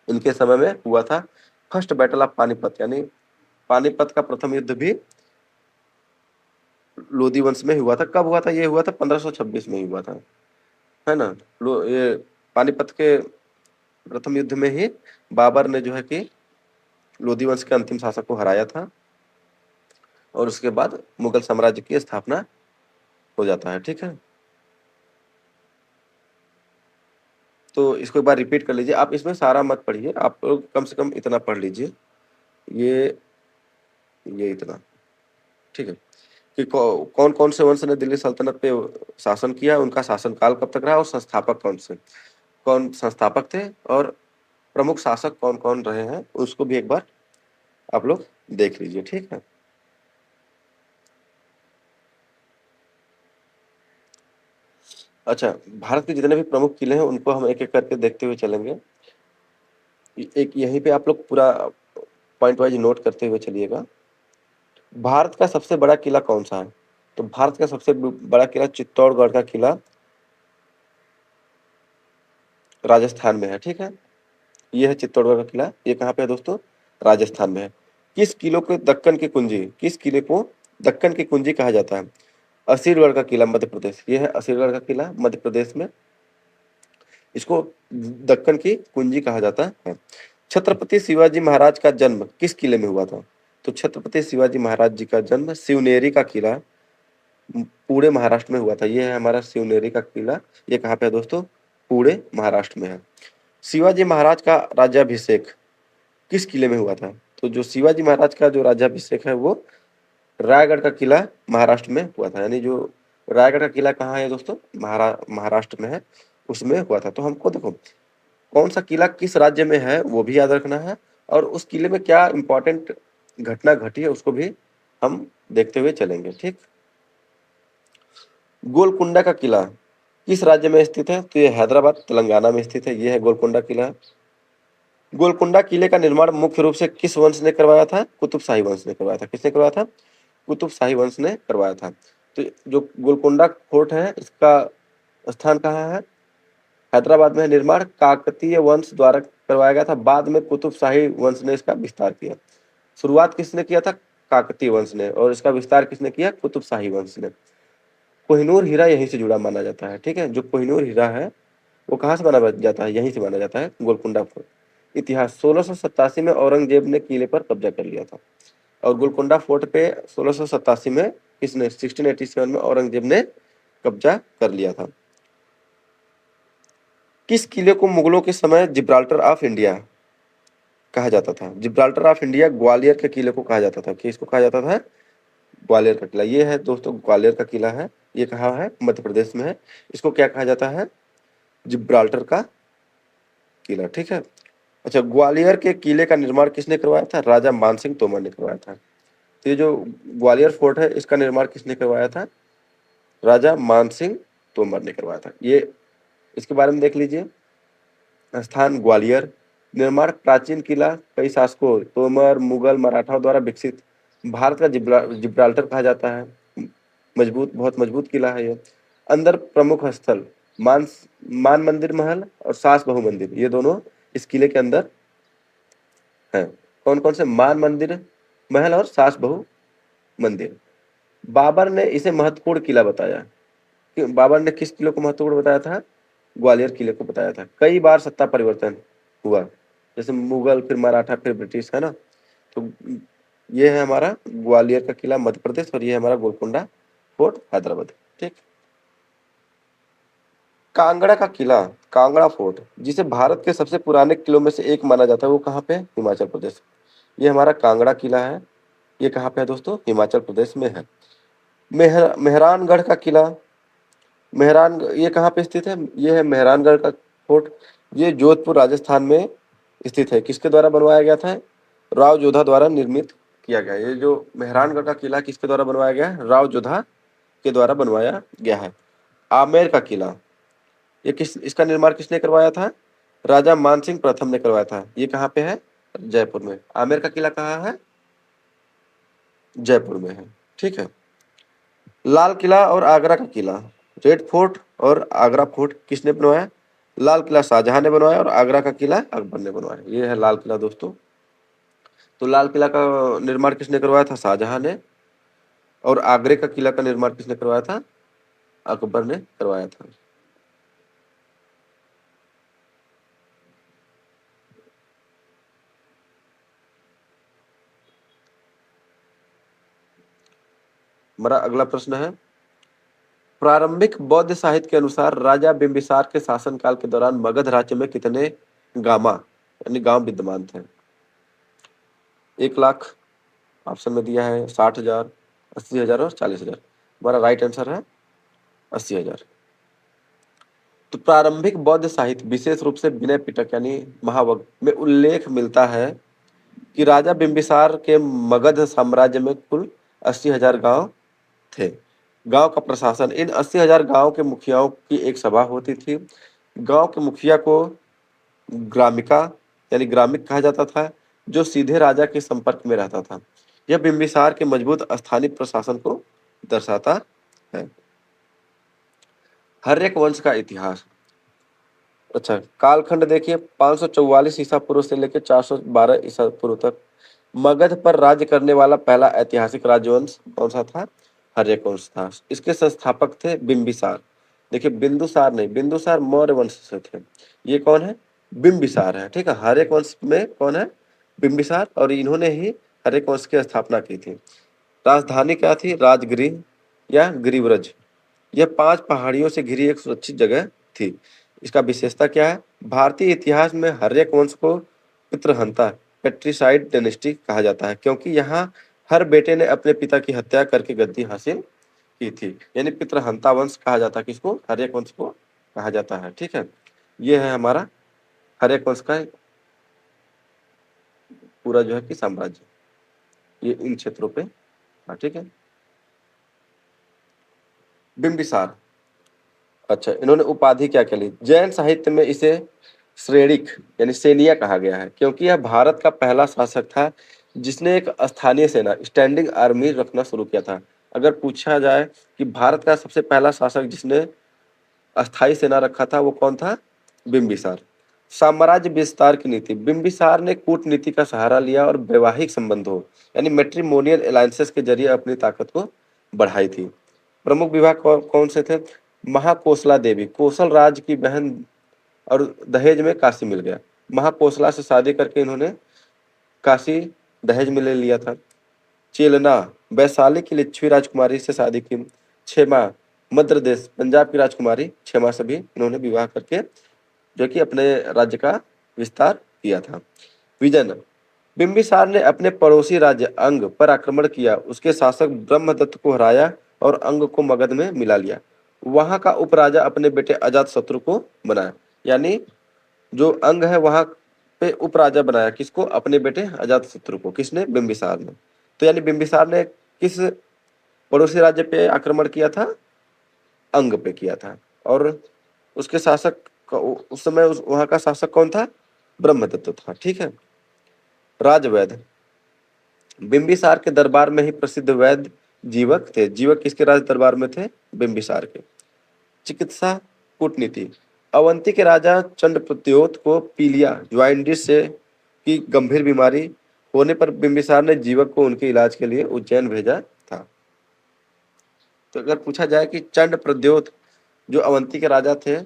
इनके समय में हुआ था। फर्स्ट बैटल ऑफ पानीपत, यानी पानीपत का प्रथम युद्ध भी लोधी वंश में हुआ था। कब हुआ था? ये हुआ था 1526 में ही हुआ था, है ना। ये पानीपत के प्रथम युद्ध में ही बाबर ने जो है कि लोधी वंश के अंतिम शासक को हराया था, और उसके बाद मुगल साम्राज्य की स्थापना हो जाता है। ठीक है, तो इसको एक बार रिपीट कर लीजिए। आप इसमें सारा मत पढ़िए, आप लोग कम से कम इतना पढ़ लीजिए, ये इतना। ठीक है, कि कौन कौन से वंश ने दिल्ली सल्तनत पे शासन किया, उनका शासनकाल कब तक रहा, और संस्थापक कौन संस्थापक थे, और प्रमुख शासक कौन कौन रहे हैं, उसको भी एक बार आप लोग देख लीजिए। ठीक है, अच्छा, भारत के जितने भी प्रमुख किले हैं उनको हम एक एक करके देखते हुए चलेंगे। एक यहीं पे आप लोग पूरा पॉइंट वाइज नोट करते हुए चलिएगा। भारत का सबसे बड़ा किला कौन सा है? तो भारत का सबसे बड़ा किला चित्तौड़गढ़ का किला राजस्थान में है। ठीक है, ये है चित्तौड़गढ़ का किला। ये कहाँ पे है दोस्तों? राजस्थान में है। किस किले को दक्कन की कुंजी, किस किले को दक्कन की कुंजी कहा जाता है? असीरगढ़ का किला, मध्य प्रदेश। ये है असीरगढ़ का किला, मध्य प्रदेश में। इसको दक्कन की कुंजी कहा जाता है। छत्रपति शिवाजी महाराज का जन्म किस किले में हुआ था? तो छत्रपति शिवाजी महाराज जी का जन्म शिवनेरी का किला, पुणे महाराष्ट्र में हुआ था। ये है हमारा शिवनेरी का किला। ये कहाँ पे है दोस्तों? पुणे महाराष्ट्र में है। शिवाजी महाराज का राज्याभिषेक किस किले में हुआ था? तो जो शिवाजी महाराज का जो राज्याभिषेक है वो रायगढ़ का किला महाराष्ट्र में हुआ था। यानी जो रायगढ़ का किला कहाँ है दोस्तों? महाराष्ट्र में है, उसमें हुआ था। तो हमको देखो कौन सा किला किस राज्य में है वो भी याद रखना है, और उस किले में क्या इंपॉर्टेंट घटना घटी है उसको भी हम देखते हुए चलेंगे। ठीक, गोलकुंडा का किला किस राज्य में स्थित है? तो ये हैदराबाद तेलंगाना में स्थित है। ये है गोलकुंडा किला। गोलकुंडा किले का निर्माण मुख्य रूप से किस वंश ने करवाया था? कुतुब शाही वंश ने करवाया था। किसने करवाया था? कुतुब शाही वंश ने करवाया था। तो जो गोलकुंडा फोर्ट है इसका स्थान कहाँ है? हैदराबाद में। निर्माण काकतीय वंश द्वारा करवाया गया था, बाद में कुतुब शाही वंश ने इसका विस्तार किया। शुरुआत किसने किया था? काकतीय वंश ने, और इसका विस्तार किसने किया? कुतुब शाही वंश ने। कोहिनूर हीरा यहीं से जुड़ा माना जाता है। ठीक है, जो कोहिनूर हीरा है वो कहाँ से माना जाता है? यहीं से माना जाता है, गोलकुंडा फोर्ट। इतिहास 1687 में औरंगजेब ने किले पर कब्जा कर लिया था, और गोलकुंडा फोर्ट पे 1687 में किसने? 1687 में औरंगजेब ने कब्जा कर लिया था। किस किले को मुगलों के समय जिब्राल्टर ऑफ इंडिया कहा जाता था? जिब्राल्टर ऑफ इंडिया ग्वालियर के किले को कहा जाता था। किसको कहा जाता था? ग्वालियर का किला। ये है दोस्तों ग्वालियर का किला है। ये कहाँ है? मध्य प्रदेश में है। इसको क्या कहा जाता है? जिब्राल्टर का किला। ठीक है, अच्छा, ग्वालियर के किले का निर्माण किसने करवाया था? राजा मानसिंह तोमर ने करवाया था। तो ये जो ग्वालियर फोर्ट है इसका निर्माण किसने करवाया था? राजा मानसिंह तोमर ने करवाया था। ये इसके बारे में देख लीजिए। स्थान ग्वालियर। निर्माण प्राचीन किला, कई शासकों तोमर, मुगल, मराठाओं द्वारा विकसित। भारत का जिब्राल्टर कहा जाता है। मजबूत, बहुत मजबूत किला है ये। अंदर प्रमुख स्थल मान मान मंदिर महल और सास बहु मंदिर, ये दोनों इस किले के अंदर हैं। कौन कौन से? मान मंदिर महल और सास बहु मंदिर। बाबर ने इसे महत्वपूर्ण किला बताया। कि बाबर ने किस किले को महत्वपूर्ण बताया था? ग्वालियर किले को बताया था। कई बार सत्ता परिवर्तन हुआ, जैसे मुगल, फिर मराठा, फिर ब्रिटिश, है ना। तो ये है हमारा ग्वालियर का किला मध्य प्रदेश, और ये है हमारा गोलकुंडा फोर्ट हैदराबाद। ठीक, कांगड़ा का किला, कांगड़ा फोर्ट, जिसे भारत के सबसे पुराने किलों में से एक माना जाता है, वो कहाँ पे है? हिमाचल प्रदेश। ये हमारा कांगड़ा किला है, ये कहाँ पे है दोस्तों? हिमाचल प्रदेश में है। मेहरानगढ़ का किला, मेहरान ये कहाँ पे स्थित है? ये है मेहरानगढ़ का फोर्ट। ये जोधपुर राजस्थान में स्थित है। किसके द्वारा बनवाया गया था? राव जोधा द्वारा निर्मित किया गया। ये जो मेहरानगढ़ का किला किसके द्वारा बनवाया गया है? राव जोधा के द्वारा बनवाया गया है। आमेर का किला, ये किस इसका निर्माण किसने करवाया था? राजा मानसिंह प्रथम ने करवाया था। ये कहाँ पे है? जयपुर में। आमेर का किला कहाँ है? जयपुर में है। ठीक है। लाल किला और आगरा का किला, रेड फोर्ट और आगरा फोर्ट किसने बनवाया? लाल किला शाहजहां ने बनवाया और आगरा का किला अकबर ने बनवाया। ये है लाल किला दोस्तों। तो लाल किला का निर्माण किसने करवाया था? शाहजहां ने। और आगरे का किला का निर्माण किसने करवाया था? अकबर ने करवाया था। हमारा अगला प्रश्न है, प्रारंभिक बौद्ध साहित्य के अनुसार राजा बिंबिसार के शासनकाल के दौरान मगध राज्य में कितने गामा यानी गांव विद्यमान थे? 1 लाख ऑप्शन में दिया है, 60,000, 80,000 और 40,000। हमारा राइट आंसर है 80,000। तो प्रारंभिक बौद्ध साहित्य विशेष रूप से विनय पिटक यानी महावग में उल्लेख मिलता है कि राजा बिंबिसार के मगध साम्राज्य में कुल 80,000 गांव थे। गांव का प्रशासन, इन 80,000 गांव के मुखियाओं की एक सभा होती थी। गांव के मुखिया को ग्रामिका यानी ग्रामिक कहा जाता था, जो सीधे राजा के संपर्क में रहता था। यह बिंबिसार के मजबूत स्थानीय प्रशासन को दर्शाता है। हर्यक वंश का इतिहास। अच्छा, कालखंड देखिए, 544 ईसा पूर्व से लेकर 412 ईसा पूर्व तक मगध पर राज्य करने वाला पहला ऐतिहासिक राजवंश कौन सा था? हर्यक वंश था। इसके संस्थापक थे बिंबिसार। देखिए, बिंदुसार नहीं, बिंदुसार मौर्य वंश से थे। ये कौन है? बिंबिसार है। ठीक है, हर्यक वंश में कौन है? बिंबिसार। और इन्होंने ही हर्यक वंश की स्थापना की थी। राजधानी क्या थी? राजगृह या गिरिव्रज। यह 5 पहाड़ियों से घिरी एक सुरक्षित जगह थी। इसका विशेषता क्या है? भारतीय इतिहास में हर्यक वंश को पितृहंता पेट्रिसाइड डायनेस्टी कहा जाता है, क्योंकि यहाँ हर बेटे ने अपने पिता की हत्या करके गद्दी हासिल की थी। यानी पितृहंता वंश कहा जाता है किसको? हर्यक वंश को कहा जाता है। ठीक है, ये है हमारा हर्यक वंश का पूरा जो है कि साम्राज्य, ये इन क्षेत्रों पे। हाँ, ठीक है। बिंबिसार, अच्छा, इन्होंने उपाधि क्या क्या ली? जैन साहित्य में इसे श्रेणिक यानी सेनिया कहा गया है, क्योंकि यह भारत का पहला शासक था जिसने एक स्थानीय सेना स्टैंडिंग आर्मी रखना शुरू किया था। अगर पूछा जाए कि भारत का सबसे पहला शासक जिसने अस्थाई सेना रखा था वो कौन था? बिंबिसार। साम्राज्य विस्तार की नीति, बिंबिसार ने कूटनीति का सहारा लिया और वैवाहिक संबंधों यानी मैट्रिमोनियल अलायंसेस के जरिए अपनी ताकत को बढ़ाई थी। प्रमुख विवाह कौन से थे? महाकोसला देवी, कोसल राज की बहन, और दहेज में काशी मिल गया। महाकोसला से शादी करके इन्होंने काशी दहेज में ले लिया था। चेलना, वैशाली की लिच्छवी राजकुमारी से शादी की। छेमा, मध्य प्रदेश पंजाब की राजकुमारी छेमा से भी इन्होंने विवाह करके जो कि अपने राज्य का विस्तार किया था। विजन, बिंबिसार ने अपने पड़ोसी राज्य अंग पर आक्रमण किया, उसके शासक ब्रह्मदत्त को हराया और अंग को मगध में मिला लिया। वहां का उपराजा अपने बेटे अजातशत्रु को बनाया। यानी जो अंग है वहां पे उपराजा बनाया किसको? अपने बेटे अजातशत्रु को। किसने? बिंबिसार ने। तो यानी बिंबिसार ने किस पड़ोसी राज्य पे आक्रमण किया था? अंग पे किया था। और उसके शासक उस समय वहां का शासक कौन था? ब्रह्मदत्त था। ठीक है। राजवैद्य, बिंबिसार के दरबार में ही प्रसिद्ध वैद्य जीवक थे। जीवक किसके राज दरबार में थे? बिंबिसार के। चिकित्सा कूटनीति, अवंती के राजा चंद्रप्रद्योत को पीलिया ज्वाइंटिस से की गंभीर बीमारी होने पर बिंबिसार ने जीवक को उनके इलाज के लिए उज्जैन भेजा था। तो अगर पूछा जाए कि चंद्रप्रद्योत जो अवंती के राजा थे,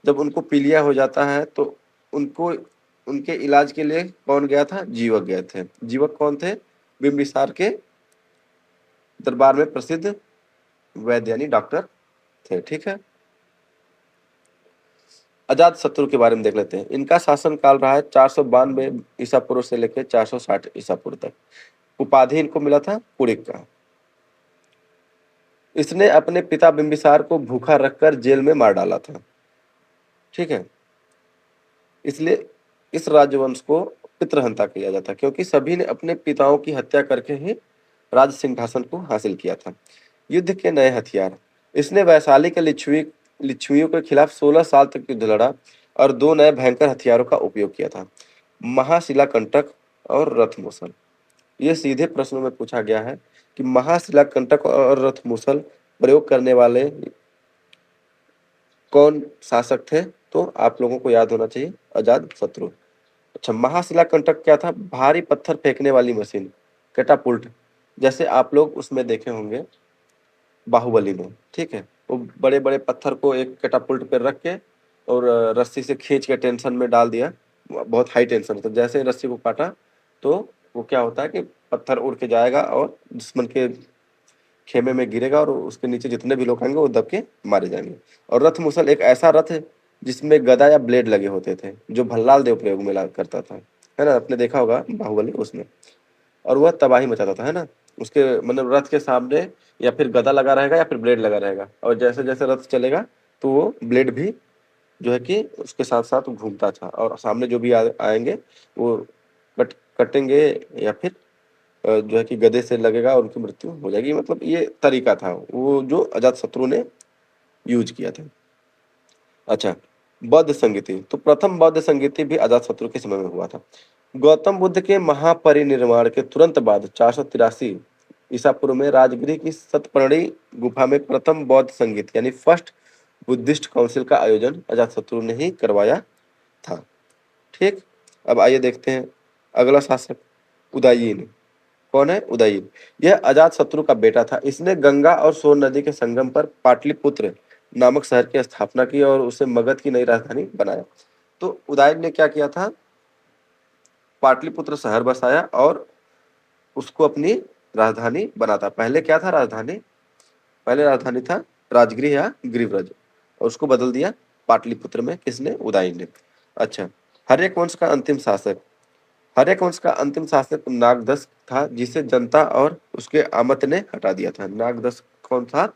जब उनको पीलिया हो जाता है तो उनको उनके इलाज के लिए कौन गया था? जीवक गए थे। जीवक कौन थे? बिंबिसार के दरबार में प्रसिद्ध वैद्य यानी डॉक्टर थे। ठीक है। अजात शत्रु के बारे में देख लेते हैं। इनका शासन काल रहा है 492 ईसा पूर्व से लेकर 460 ईसा पूर्व तक। उपाधि इनको मिला था कुड़िक का। इसने अपने पिता बिंबिसार को भूखा रखकर जेल में मार डाला था। ठीक है, इसलिए इस राजवंश को पितृहंता किया जाता, क्योंकि सभी ने अपने पिताओं की हत्या करके ही राज सिंहासन को हासिल किया था। युद्ध के नए हथियार। इसने वैशाली के लिच्छवियों के खिलाफ 16 साल तक युद्ध लड़ा और 2 नए भयंकर हथियारों का उपयोग किया था, महाशिलाकंटक और रथमुसल। ये सीधे प्रश्नों में पूछा गया है कि महाशिलाकंटक और रथमुसल प्रयोग करने वाले कौन शासक थे? तो आप लोगों को याद होना चाहिए, अजात शत्रु। अच्छा, महाशिलाकंटक क्या था? भारी पत्थर फेंकने वाली मशीन, कैटापुल्ट, जैसे आप लोग उसमें देखे होंगे बाहुबली में। ठीक है, वो बड़े बड़े पत्थर को एक कैटापुल्ट पे रख के और रस्सी से खींच के टेंशन में डाल दिया, बहुत हाई टेंशन। तो जैसे ही रस्सी को काटा तो वो क्या होता है कि पत्थर उड़ के जाएगा और दुश्मन के खेमे में गिरेगा और उसके नीचे जितने भी लोग आएंगे वो दब के मारे जाएंगे। और रथ मुसल एक ऐसा रथ है जिसमें गदा या ब्लेड लगे होते थे, जो भल्लाल देव प्रयोग में करता था, है ना, आपने देखा होगा बाहुबली उसमें। और वह तबाही मचाता था, है ना। उसके मतलब रथ के सामने या फिर गदा लगा रहेगा या फिर ब्लेड लगा रहेगा, और जैसे जैसे रथ चलेगा तो वो ब्लेड भी जो है कि उसके साथ साथ घूमता था, और सामने जो भी आएंगे वो कटेंगे या फिर जो है कि गदे से लगेगा और उनकी मृत्यु हो जाएगी। मतलब ये तरीका था वो जो अजात शत्रु ने यूज किया था। अच्छा, बौद्ध संगीति। तो प्रथम बौद्ध संगीति भी अजात शत्रु के समय में हुआ था। गौतम बुद्ध के महापरिनिर्वाण के तुरंत बाद 483 ईसा पूर्व में राजगृह की सतपर्णी गुफा में प्रथम बौद्ध संगीत यानी फर्स्ट बुद्धिस्ट काउंसिल का आयोजन अजात शत्रु ने ही करवाया था। ठीक, अब आइए देखते हैं अगला शासक उदयीन। कौन है? उदयीन। यह अजात शत्रु का बेटा था। इसने गंगा और सोन नदी के संगम पर पाटलिपुत्र नामक शहर की स्थापना की और उसे मगध की नई राजधानी बनाया। तो उदयीन ने क्या किया था? पाटलिपुत्र शहर बसाया और उसको अपनी राजधानी बनाता। पहले क्या था राजधानी? पहले राजधानी था राजगृह या गिरिव्रज, और उसको बदल दिया पाटलिपुत्र में। किसने? उदयीन ने। अच्छा, हर्यक वंश का अंतिम शासक। हर्यक वंश का अंतिम शासक नागदस था, जिसे जनता और उसके आमत ने हटा दिया था। नागदस कौन था?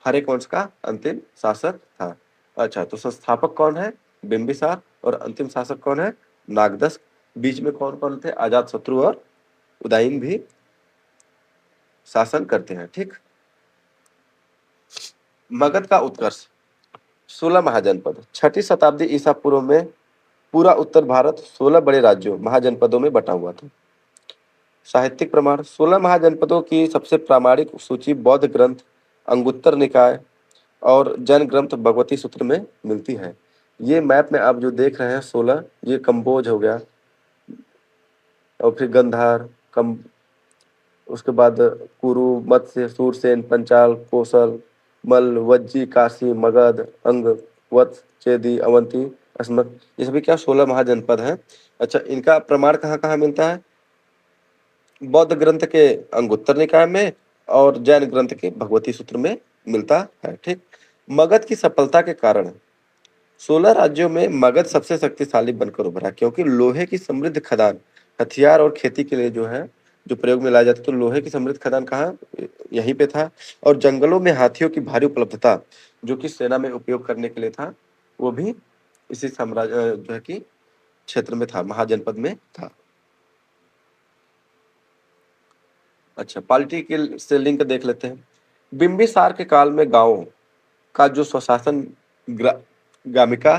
हर्यक वंश का अंतिम शासक था। अच्छा, तो संस्थापक कौन है? बिंबिसार। और अंतिम शासक कौन है? नागदस। बीच में कौन कौन थे? अजात शत्रु और उदयीन भी शासन करते हैं। ठीक, मगध का उत्कर्ष। 16 महाजनपद। 6ठी शताब्दी ईसा पूर्व में पूरा उत्तर भारत 16 बड़े राज्यों महाजनपदों में बटा हुआ था। साहित्यिक प्रमाण। 16 महाजनपदों की सबसे प्रामाणिक सूची बौद्ध ग्रंथ अंगुत्तर निकाय और जैन ग्रंथ भगवती सूत्र में मिलती है। ये मैप में आप जो देख रहे हैं 16, ये कंबोज हो गया, और फिर गंधार, कम, उसके बाद कुरु, मत्स्य, सूरसेन, पंचाल, कोसल, मल्ल, वज्जी, काशी, मगध, अंग, वत्स, चेदी, अवंती, अस्मक, ये सभी क्या 16 महाजनपद हैं। अच्छा, इनका प्रमाण कहाँ कहाँ मिलता है? बौद्ध ग्रंथ के अंगुत्तर निकाय में और जैन ग्रंथ के भगवती सूत्र में मिलता है। ठीक, मगध की सफलता के कारण 16 राज्यों में मगध सबसे शक्तिशाली बनकर उभरा, क्योंकि लोहे की समृद्ध खदान, हथियार और खेती के लिए जो है जो प्रयोग में लाया जाता, तो लोहे की समृद्ध खदान कहाँ? यहीं पे था। और जंगलों में हाथियों की भारी उपलब्धता, जो कि सेना में उपयोग करने के लिए था, वो भी इसी साम्राज्य जो है कि क्षेत्र में था, महाजनपद में था। अच्छा, पॉलिटिकल से लिंक देख लेते हैं। बिंबिसार के काल में गांवों का जो स्वशासन ग्रामिका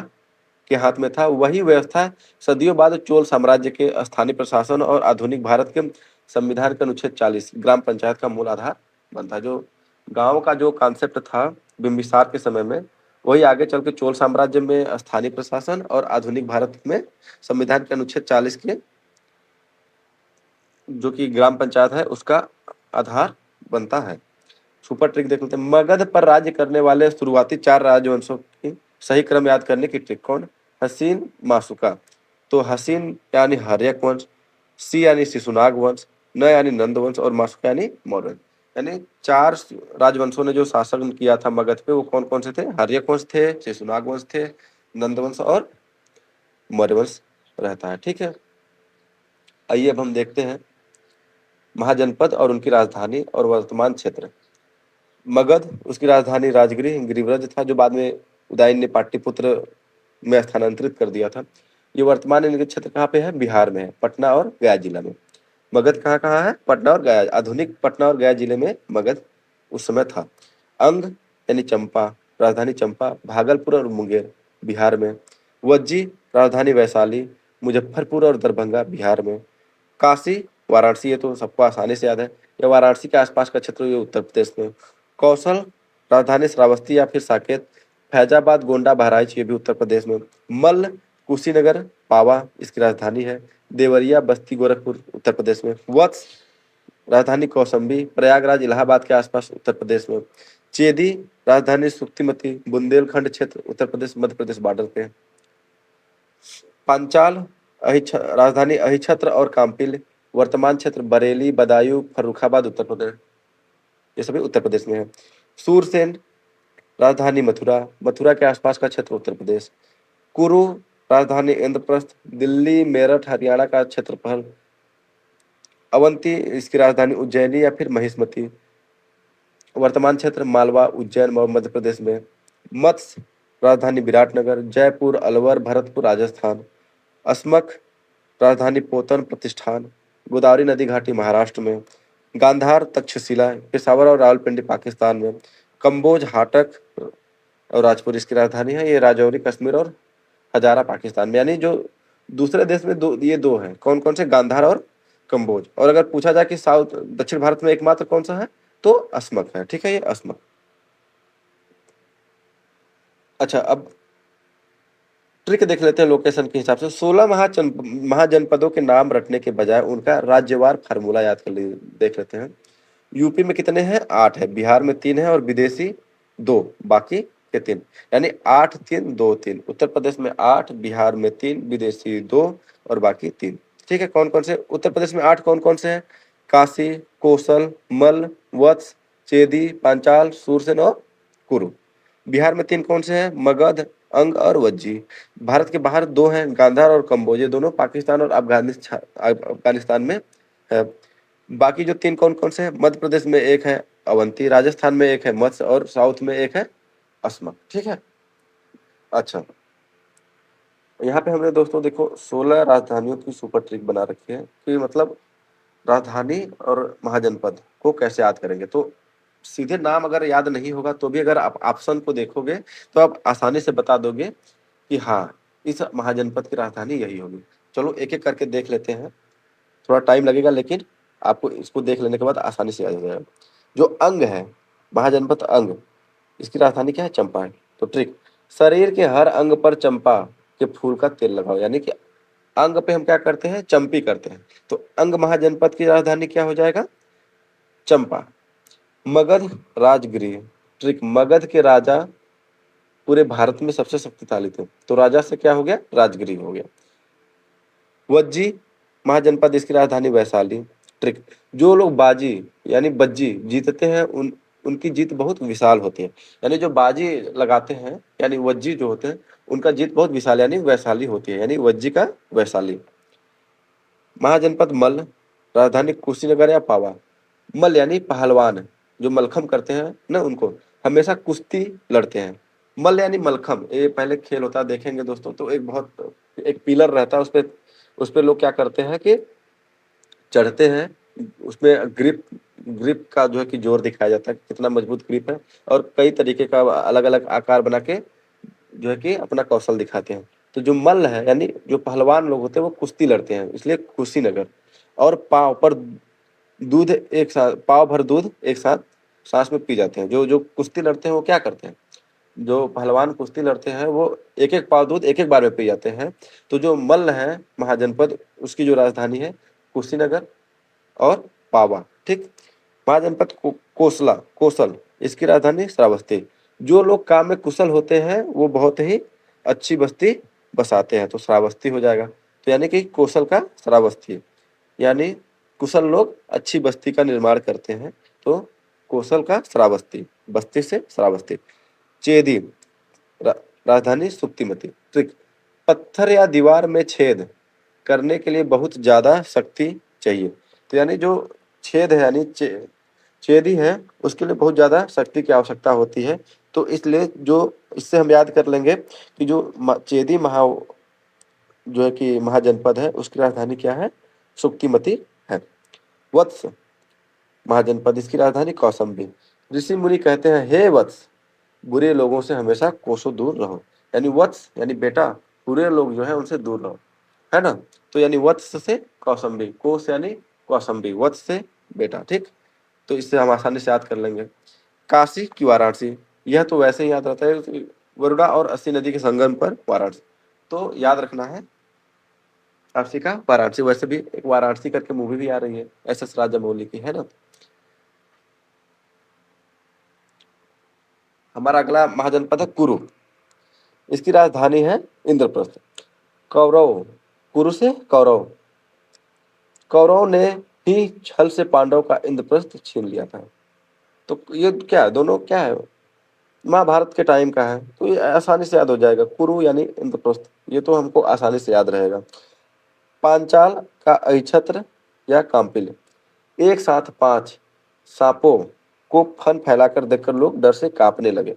के हाथ में था, वही व्यवस्था सदियों बाद चोल साम्राज्य के स्थानीय प्रशासन और आधुनिक भारत के संविधान के अनुच्छेद 40 ग्राम पंचायत का मूल आधार बनता। जो गांव का जो कॉन्सेप्ट था बिंबिसार के समय में, वही आगे चल के चोल साम्राज्य में स्थानीय प्रशासन और आधुनिक भारत में संविधान के अनुच्छेद 40 के जो कि ग्राम पंचायत है उसका आधार बनता है। सुपर ट्रिक देख लेते हैं। मगध पर राज्य करने वाले शुरुआती 4 राजवंशों की सही क्रम याद करने की ट्रिक। कौन? हसीन, मासुका। तो हसीन यानी हर्यक वंश, सी यानी शिशुनाग वंश, न यानी नंद वंश, और मासुका यानी मौर्य। यानी 4 राजवंशों ने जो शासन किया था मगध पे, वो कौन कौन से थे? हर्यक वंश थे, शिशुनाग वंश थे, नंदवंश और मौर्यवंश रहता है। ठीक है, आइए अब हम देखते हैं महाजनपद और उनकी राजधानी और वर्तमान क्षेत्र। मगध, उसकी राजधानी राजगृह गिरिव्रज था, जो बाद में उदयन ने पाटलिपुत्र में स्थानांतरित कर दिया था। ये वर्तमान इनके क्षेत्र कहाँ पे है? बिहार में है, पटना और गया जिला में। मगध कहाँ कहाँ है? पटना और गया, आधुनिक पटना और गया जिले में मगध उस समय था। अंग यानी चंपा, राजधानी चंपा, भागलपुर और मुंगेर बिहार में। वज्जी, राजधानी वैशाली, मुजफ्फरपुर और दरभंगा बिहार में। काशी, वाराणसी, ये तो सबको आसानी से याद है, ये वाराणसी के आसपास का क्षेत्र, ये उत्तर प्रदेश में। कौशल, राजधानी श्रावस्ती या फिर साकेत। फैजाबाद, गोंडा, बहराइच, ये भी उत्तर प्रदेश में। मल्ल, कुशीनगर, पावा इसकी राजधानी है। देवरिया, बस्ती, गोरखपुर उत्तर प्रदेश में। वत्स, राजधानी कौशाम्बी, प्रयागराज, इलाहाबाद के आसपास उत्तर प्रदेश में। चेदी, राजधानी सुक्तिमती, बुंदेलखंड क्षेत्र उत्तर प्रदेश मध्य प्रदेश बॉर्डर पे। पांचाल, राजधानी अहिछत्र और काम्पिल, वर्तमान क्षेत्र बरेली, बदायूं, फर्रुखाबाद उत्तर प्रदेश, ये सभी उत्तर प्रदेश में है। सूरसेन, राजधानी मथुरा, मथुरा के आसपास का क्षेत्र उत्तर प्रदेश। कुरु, राजधानी इंद्रप्रस्थ, दिल्ली, मेरठ, हरियाणा का क्षेत्रफल। अवंती, इसकी राजधानी उज्जैनी या फिर महिष्मती, वर्तमान क्षेत्र मालवा, उज्जैन और मध्य प्रदेश में। मत्स्य, राजधानी विराटनगर, जयपुर, अलवर, भरतपुर राजस्थान। अस्मक, राजधानी पोतन प्रतिष्ठान, गोदावरी नदी घाटी महाराष्ट्र में। गांधार, तक्षशिला, पेशावर और रावलपिंडी पाकिस्तान में। कंबोज, हाटक और राजपुर इसकी राजधानी है, ये राजौरी कश्मीर और हजारा पाकिस्तान में। यानी जो दूसरे देश में ये दो हैं, कौन कौन से? गांधार और कंबोज। और अगर पूछा जाए कि साउथ दक्षिण भारत में एकमात्र कौन सा है, तो अस्मक है। ठीक है, ये अस्मक। अच्छा, अब ट्रिक देख लेते हैं लोकेशन के हिसाब से। 16 महाजनपदों के नाम रटने के बजाय उनका राज्यवार फार्मूला याद कर देख लेते हैं। यूपी में कितने हैं? 8 है, बिहार में 3 है और विदेशी 2, बाकी के 3, यानी 8 3 2 3। उत्तर प्रदेश में 8, बिहार में 3, विदेशी 2 और बाकी 3। ठीक है, कौन कौन से उत्तर प्रदेश में 8 कौन कौन से हैं? काशी, कौशल, मल्ल, वत्स, चेदी, पांचाल, सूरसेन और कुरु। बिहार में 3 कौन से हैं? मगध, अंग और वज्जी। भारत के बाहर 2 हैं, गांधार और कंबोज, ये दोनों पाकिस्तान और अफगानिस्तान में है। बाकी जो 3 कौन कौन से हैं? मध्य प्रदेश में 1 है अवंती, राजस्थान में 1 है मत्स्य और साउथ में 1 है अस्मक। ठीक है, अच्छा, यहाँ पे हमने दोस्तों देखो 16 राजधानियों की सुपर ट्रिक बना रखी है कि मतलब राजधानी और महाजनपद को कैसे याद करेंगे। तो सीधे नाम अगर याद नहीं होगा तो भी अगर आप ऑप्शन को देखोगे तो आप आसानी से बता दोगे कि हाँ, इस महाजनपद की राजधानी यही होगी। चलो एक एक करके देख लेते हैं, थोड़ा टाइम लगेगा लेकिन आपको इसको देख लेने के बाद आसानी से आ जाएगा। जो अंग है, महाजनपद अंग, इसकी राजधानी क्या है? चंपा है। तो ट्रिक, शरीर के हर अंग पर चंपा के फूल का तेल लगाओ, यानी कि अंग पे हम क्या करते हैं? चंपी करते हैं। तो अंग महाजनपद की राजधानी क्या हो जाएगा? चंपा। मगध, राजगृह, ट्रिक, मगध के राजा पूरे भारत में सबसे शक्तिशाली थे, तो राजा से क्या हो गया? राजगृह हो गया। वज्जी, महाजनपद, इसकी राजधानी वैशाली। ट्रिक, जो लोग बाजी यानी बज्जी जीतते हैं उनकी जीत बहुत विशाल होती है, यानी जो बाजी लगाते हैं यानी वज्जी जो होते हैं उनका जीत बहुत विशाल यानी वैशाली होती है, यानी वज्जी का वैशाली। महाजनपद मल्ल, राजधानी कुशीनगर या पावा। मल्ल यानी पहलवान, जो मलखम करते हैं ना, उनको हमेशा कुश्ती लड़ते हैं। मल्ल यानी मलखम, ये पहले खेल होता है, देखेंगे दोस्तों, तो एक पिलर रहता है, उस पे लोग क्या करते हैं कि चढ़ते हैं, उसमें ग्रिप ग्रिप का जो है कि जोर दिखाया जाता है, कितना मजबूत ग्रिप है, और कई तरीके का अलग अलग आकार बना के जो है कि अपना कौशल दिखाते हैं। तो जो मल्ल है यानी जो पहलवान लोग होते हैं वो कुश्ती लड़ते हैं, इसलिए कुशीनगर। और पाव भर दूध एक साथ सांस में पी जाते हैं। जो जो कुश्ती लड़ते हैं वो क्या करते हैं? जो पहलवान कुश्ती लड़ते हैं वो एक एक पाव दूध एक एक बार में पी जाते हैं। तो जो मल्ल है महाजनपद, उसकी जो राजधानी है कुशीनगर और पावा। ठीक, महाजनपद कौशल, इसकी राजधानी श्रावस्ती। जो लोग काम में कुशल होते हैं वो बहुत ही अच्छी बस्ती बसाते हैं, तो श्रावस्ती हो जाएगा। तो यानी कि कौशल का श्रावस्ती, यानी कुशल लोग अच्छी बस्ती का निर्माण करते हैं, तो कौशल का श्रावस्ती, बस्ती से श्रावस्ती। चेदी, राजधानी सुक्तिमती। ट्रिक, पत्थर या दीवार में छेद करने के लिए बहुत ज्यादा शक्ति चाहिए। तो यानी जो छेद है यानी छेदी है उसके लिए बहुत ज्यादा शक्ति की आवश्यकता होती है। तो इसलिए जो इससे हम याद कर लेंगे कि जो चेदी जो है कि महाजनपद है उसकी राजधानी क्या है, सुक्तिमती है। वत्स महाजनपद, इसकी राजधानी कौसंबी। ऋषि मुनि कहते हैं हे वत्स, बुरे लोगों से हमेशा कोसों दूर रहो। यानी वत्स यानी बेटा, बुरे लोग जो है उनसे दूर रहो, है ना। तो यानी वत्स से कौसंबी, कोस यानी कौसंबी, वत्स से बेटा, ठीक। तो इससे हम आसानी से याद कर लेंगे। काशी की वाराणसी, यह तो वैसे ही याद रहता है, वरुणा और अस्सी नदी के संगम पर वाराणसी, तो याद रखना है काशी का वाराणसी। वैसे भी एक वाराणसी करके मूवी भी आ रही है SS राजामौली की, है ना। हमारा अगला महाजनपद है कुरु, इसकी राजधानी है इंद्रप्रस्थ। कौरव, कुरु से कौरव, कौरव ने ही छल से पांडव का इंद्रप्रस्थ छीन लिया था। तो ये क्या दोनों क्या है, महाभारत के टाइम का है, तो ये आसानी से याद हो जाएगा, कुरु यानी इंद्रप्रस्थ, ये तो हमको आसानी से याद रहेगा। पांचाल का अहिछत्र या काम्पिल, एक साथ 5 सांपों को फन फैलाकर देखकर लोग डर से कांपने लगे।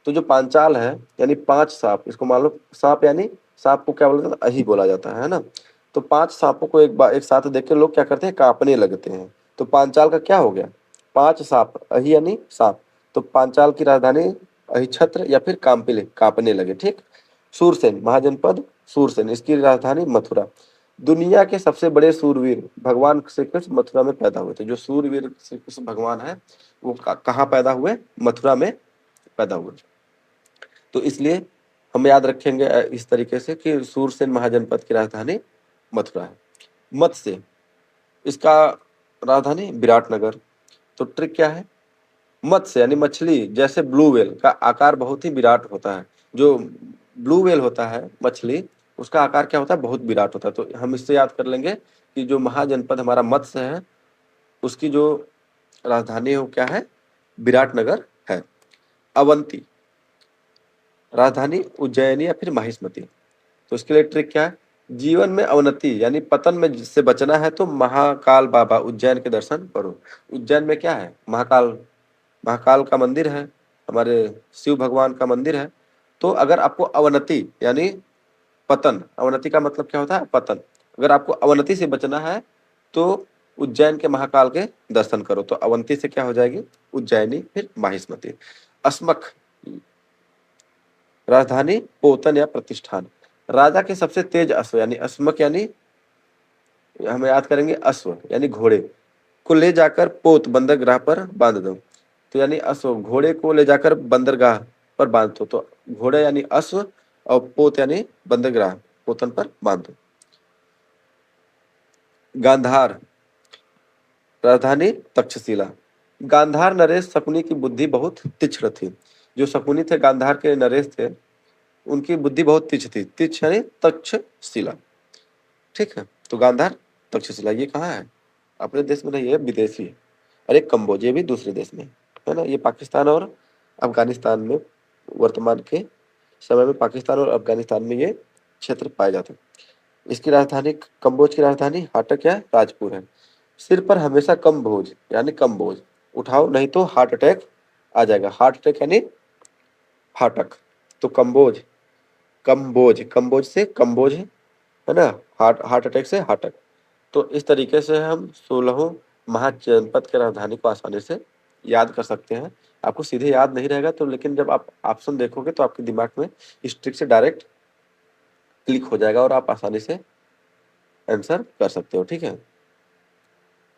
तो जो पांचाल है यानी 5 सांप, इसको मान लो सांप यानी सांप को क्या बोलते हैं, अही बोला जाता है ना। तो 5 सांपों को एक साथ देख के लोग क्या करते हैं, कांपने लगते हैं। तो पांचाल का क्या हो गया, 5 सांप, अही यानी सांप। तो पांचाल की राजधानी अहिछत्र या फिर काम्पिल, कांपने लगे, ठीक। सूरसेन महाजनपद, सूरसेन, इसकी राजधानी मथुरा। दुनिया के सबसे बड़े सूरवीर भगवान श्री कृष्ण मथुरा में पैदा हुए थे। जो सूरवीर श्री कृष्ण भगवान है वो कहाँ पैदा हुए, मथुरा में पैदा हुए। तो इसलिए हम याद रखेंगे इस तरीके से कि सूरसेन महाजनपद की राजधानी मथुरा है। मत्स्य, इसका राजधानी विराटनगर। तो ट्रिक क्या है, मत्स्य यानी मछली, जैसे ब्लू व्हेल का आकार बहुत ही विराट होता है। जो ब्लू व्हेल होता है मछली, उसका आकार क्या होता है, बहुत विराट होता है। तो हम इससे याद कर लेंगे कि जो महाजनपद हमारा मत्स्य है उसकी जो राजधानी है वो क्या है, विराटनगर है। अवंती, राजधानी उज्जैनी या फिर माहिष्मती। तो इसके लिए ट्रिक क्या है, जीवन में अवनति यानी पतन में जिससे बचना है तो महाकाल बाबा उज्जैन के दर्शन करो। उज्जैन में क्या है, महाकाल, महाकाल का मंदिर है, हमारे शिव भगवान का मंदिर है। तो अगर आपको अवनति यानी पतन, अवनति का मतलब क्या होता है, पतन, अगर आपको अवनति से बचना है तो उज्जैन के महाकाल के दर्शन करो। तो अवंती से क्या हो जाएगी, उज्जैनी, फिर माहिष्मती। अस्मक, राजधानी पोतन या प्रतिष्ठान। राजा के सबसे तेज अश्व यानी अस्मक यानी हम याद करेंगे अश्व यानी घोड़े को ले जाकर पोत बंदरगाह पर बांध दो। तो यानी अश्व, घोड़े को ले जाकर बंदरगाह पर बांध दो। तो घोड़े यानी अश्व और पोत यानी बंदरगाह, पोतन पर बांध दो। गांधार, राजधानी तक्षशिला। गांधार नरेश शकुनी की बुद्धि बहुत तीक्ष्ण थी। जो शकुनी थे गांधार के नरेश थे, उनकी बुद्धि बहुत तीक्ष्ण थी। तीक्ष्ण यानी तक्षशिला, ठीक है। तो गांधार तक्षशिला ये कहाँ है, अपने देश में नहीं है, विदेशी है। अरे कम्बोज, ये भी दूसरे देश में है ना। ये पाकिस्तान और अफगानिस्तान में, वर्तमान के समय में पाकिस्तान और अफगानिस्तान में ये क्षेत्र पाए जाते हैं। इसकी राजधानी, कम्बोज की राजधानी हाटक या राजपुर है। सिर पर हमेशा कम बोझ यानी कम बोझ उठाओ, नहीं तो हार्ट अटैक आ जाएगा। हार्ट अटैक यानी फाटक। तो कम्बोज, कम्बोज, कम्बोज से कम्बोज है ना, हार्ट हार्ट अटैक से हाटक। तो इस तरीके से हम 16 महाजनपद के राजधानी को आसानी से याद कर सकते हैं। आपको सीधे याद नहीं रहेगा तो, लेकिन जब आप ऑप्शन देखोगे तो आपके दिमाग में इस ट्रिक से डायरेक्ट क्लिक हो जाएगा और आप आसानी से आंसर कर सकते हो, ठीक है।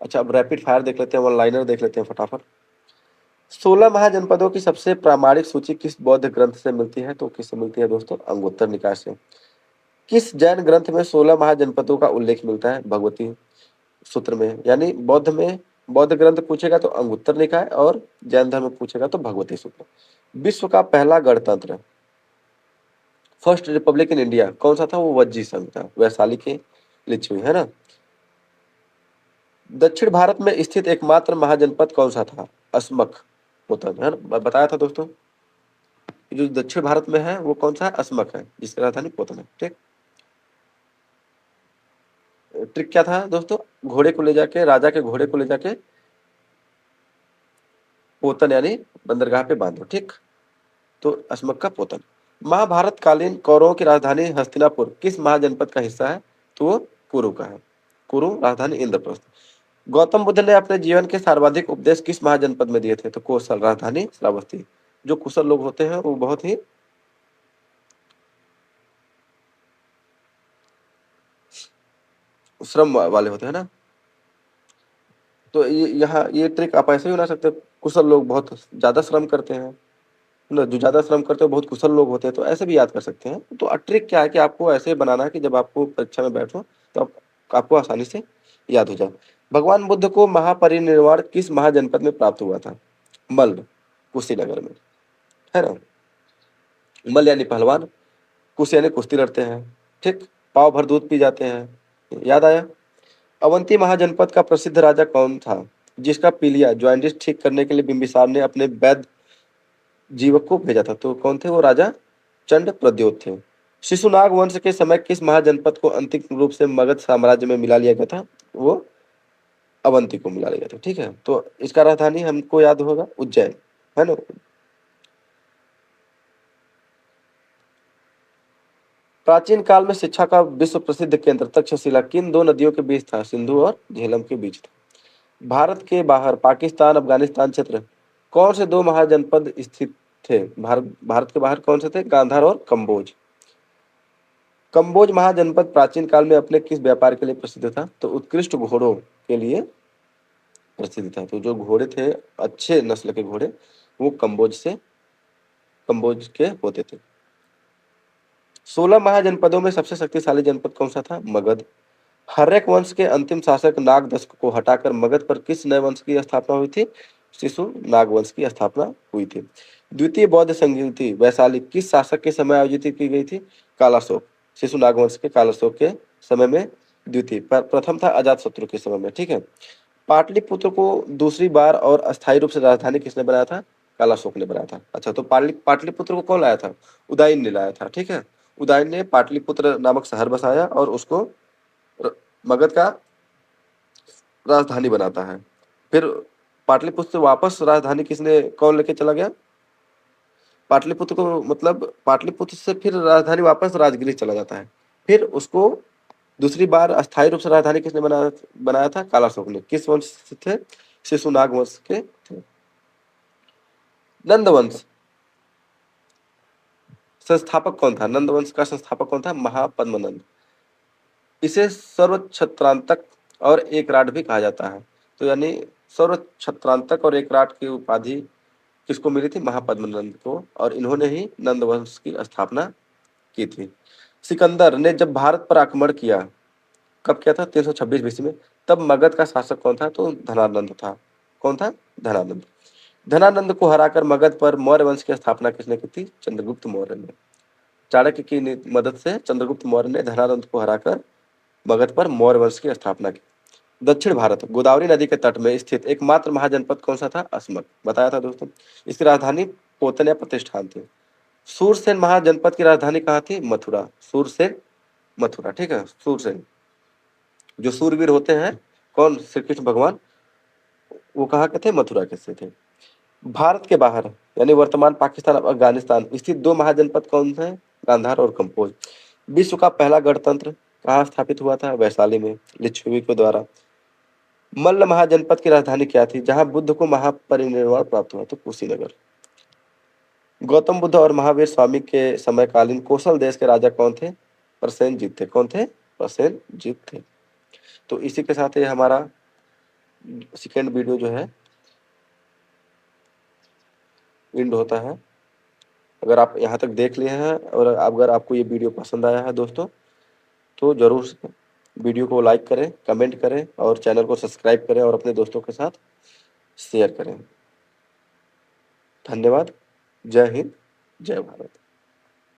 अच्छा, अब रैपिड फायर देख लेते हैं, वन लाइनर देख लेते हैं फटाफट। 16 महाजनपदों की सबसे प्रामाणिक सूची किस बौद्ध ग्रंथ से मिलती है, तो किससे मिलती है दोस्तों, अंगुत्तर निकाय से। किस जैन ग्रंथ में 16 महाजनपदों का उल्लेख मिलता है, भगवती सूत्र में। यानी बौद्ध में, बौद्ध ग्रंथ पूछेगा तो अंगुत्तर निकाय और जैन धर्म पूछेगा तो भगवती सूत्र। विश्व का पहला गणतंत्र, फर्स्ट रिपब्लिक इन इंडिया कौन सा था, वो वज्जी संघ था, वैशाली के लिच्छवी, है ना। दक्षिण भारत में स्थित एकमात्र महाजनपद कौन सा था, अस्मक पोतन, है ना, बताया था दोस्तों। जो दक्षिण भारत में है वो कौन सा है? अस्मक है, जिसकी राजधानी पोतन है। ठीक, ट्रिक क्या था दोस्तों? घोड़े को ले जाके, राजा के घोड़े को ले जाके पोतन यानी बंदरगाह पे बांधो। ठीक, तो अस्मक का पोतन। महाभारत कालीन कौरवों की राजधानी हस्तिनापुर किस महाजनपद का हिस्सा है? तो वो कुरु का है। कुरु, राजधानी इंद्रप्रस्थ। गौतम बुद्ध ने अपने जीवन के सर्वाधिक उपदेश किस महाजनपद में दिए थे? तो कौशल, राजधानी श्रावस्ती। जो कुशल लोग होते हैं वो बहुत ही श्रम वाले होते हैं ना, तो ये यहाँ ये ट्रिक आप ऐसे ही बना सकते हैं, कुशल लोग बहुत ज्यादा श्रम करते हैं ना, जो ज्यादा श्रम करते हैं बहुत कुशल लोग होते हैं, तो ऐसे भी याद कर सकते हैं। तो ट्रिक क्या है कि आपको ऐसे बनाना है कि जब आपको परीक्षा में बैठो तो आपको आसानी से याद हो जाए। भगवान बुद्ध को महापरिनिर्वाण किस महाजनपद में प्राप्त हुआ था? मल्ल, कुशीनगर में, है ना। मल्ल यानी पहलवान, कुश यानी कुश्ती लड़ते हैं। ठीक, पाव भर दूध पी जाते हैं, याद आया। अवंती महाजनपद का प्रसिद्ध राजा कौन था जिसका पीलिया जॉन्डिस ठीक करने के लिए बिंबिसार ने अपने वैद्य जीवक को भेजा था? तो कौन थे वो राजा? चंड प्रद्योत थे। शिशुनाग वंश के समय किस महाजनपद को अंतिम रूप से मगध साम्राज्य में मिला लिया गया था? वो अवंती को मिला लिया गया था। ठीक है, तो इसका राजधानी हमको याद होगा उज्जैन, है ना। प्राचीन काल में शिक्षा का विश्व प्रसिद्ध केंद्र तक्षशिला किन दो नदियों के बीच था? सिंधु और झेलम के बीच था। भारत के बाहर पाकिस्तान अफगानिस्तान क्षेत्र कौन से दो महाजनपद स्थित थे? भारत के बाहर कौन से थे? गांधार और कंबोज। कंबोज महाजनपद प्राचीन काल में अपने किस व्यापार के लिए प्रसिद्ध था? तो उत्कृष्ट घोड़ों के लिए प्रसिद्ध था। तो जो घोड़े थे, अच्छे नस्ल के घोड़े, वो कंबोज के होते थे। 16 महाजनपदों में सबसे शक्तिशाली जनपद कौन सा था? मगध। हर्यक वंश के अंतिम शासक नागदत्त को हटाकर मगध पर किस नए वंश की स्थापना हुई थी? शिशु नाग वंश की स्थापना हुई थी। द्वितीय बौद्ध संधि वैशाली किस शासक के समय आयोजित की गई थी? कालाशोक, शिशु नाग वंश के कालाशोक के समय में द्वितीय, प्रथम था अजातशत्रु के समय में। ठीक है, पाटलिपुत्र को दूसरी बार और अस्थायी रूप से राजधानी किसने बनाया था? कालाशोक ने बनाया था। अच्छा, तो पाटलिपुत्र को कौन लाया था? उदयन ने लाया था। ठीक है, उदयन ने पाटलिपुत्र नामक शहर बसाया और उसको मगध का राजधानी बनाता है। फिर पाटलिपुत्र से वापस राजधानी किसने, कौन लेके चला गया? पाटलिपुत्र को, मतलब पाटलिपुत्र से फिर राजधानी वापस राजगृह चला जाता है। फिर उसको दूसरी बार अस्थायी रूप से राजधानी किसने बनाया था? कालाशोक ने। किस वंश से थे? शिशुनाग वंश के थे। नंद वंश संस्थापक कौन था? नंद वंश का संस्थापक कौन था? महापद्मनंद। इसे सर्वछत्रांतक और एकराट भी कहा जाता है। तो यानी सर्वछत्रांतक और एकराट की उपाधि किसको मिली थी? महापद्मनंद को, और इन्होंने ही नंद वंश की स्थापना की थी। सिकंदर ने जब भारत पर आक्रमण किया, कब किया था? 326 बीसी में। तब मगध का शासक कौन था? तो धनानंद था। कौन था? धनानंद। धनानंद को हराकर मगध पर मौर्य वंश की स्थापना किसने की थी? चंद्रगुप्त मौर्य ने। चाणक्य की मदद से चंद्रगुप्त मौर्य ने धनानंद को हराकर मगध पर मौर्य वंश की स्थापना की। दक्षिण भारत गोदावरी नदी के तट में स्थित एकमात्र महाजनपद कौन सा था? अस्मक, बताया था दोस्तों। इसकी राजधानी पोतन या प्रतिष्ठान थी। सूरसेन महाजनपद की राजधानी कहाँ थी? मथुरा। सूरसेन, मथुरा। ठीक है, सूरसेन जो सूरवीर होते हैं, कौन? श्री कृष्ण भगवान, वो कहाँ के थे? मथुरा के से थे। भारत के बाहर यानी वर्तमान पाकिस्तान और अफगानिस्तान स्थित दो महाजनपद कौन से हैं? गांधार और कंपोज। विश्व का पहला गणतंत्र कहाँ स्थापित हुआ था? वैशाली में, लिच्छवी के द्वारा। मल्ल महाजनपद की राजधानी क्या थी जहां बुद्ध को महापरिनिर्वाण प्राप्त हुआ? तो कुशीनगर। गौतम बुद्ध और महावीर स्वामी के समयकालीन कौशल देश के राजा कौन थे? प्रसेनजीत थे। कौन थे? प्रसेनजीत थे। तो इसी के साथ ये हमारा सेकेंड वीडियो जो है एंड होता है। अगर आप यहाँ तक देख लिए हैं और अगर आपको ये वीडियो पसंद आया है दोस्तों, तो जरूर वीडियो को लाइक करें, कमेंट करें और चैनल को सब्सक्राइब करें और अपने दोस्तों के साथ शेयर करें। धन्यवाद। जय हिंद, जय भारत।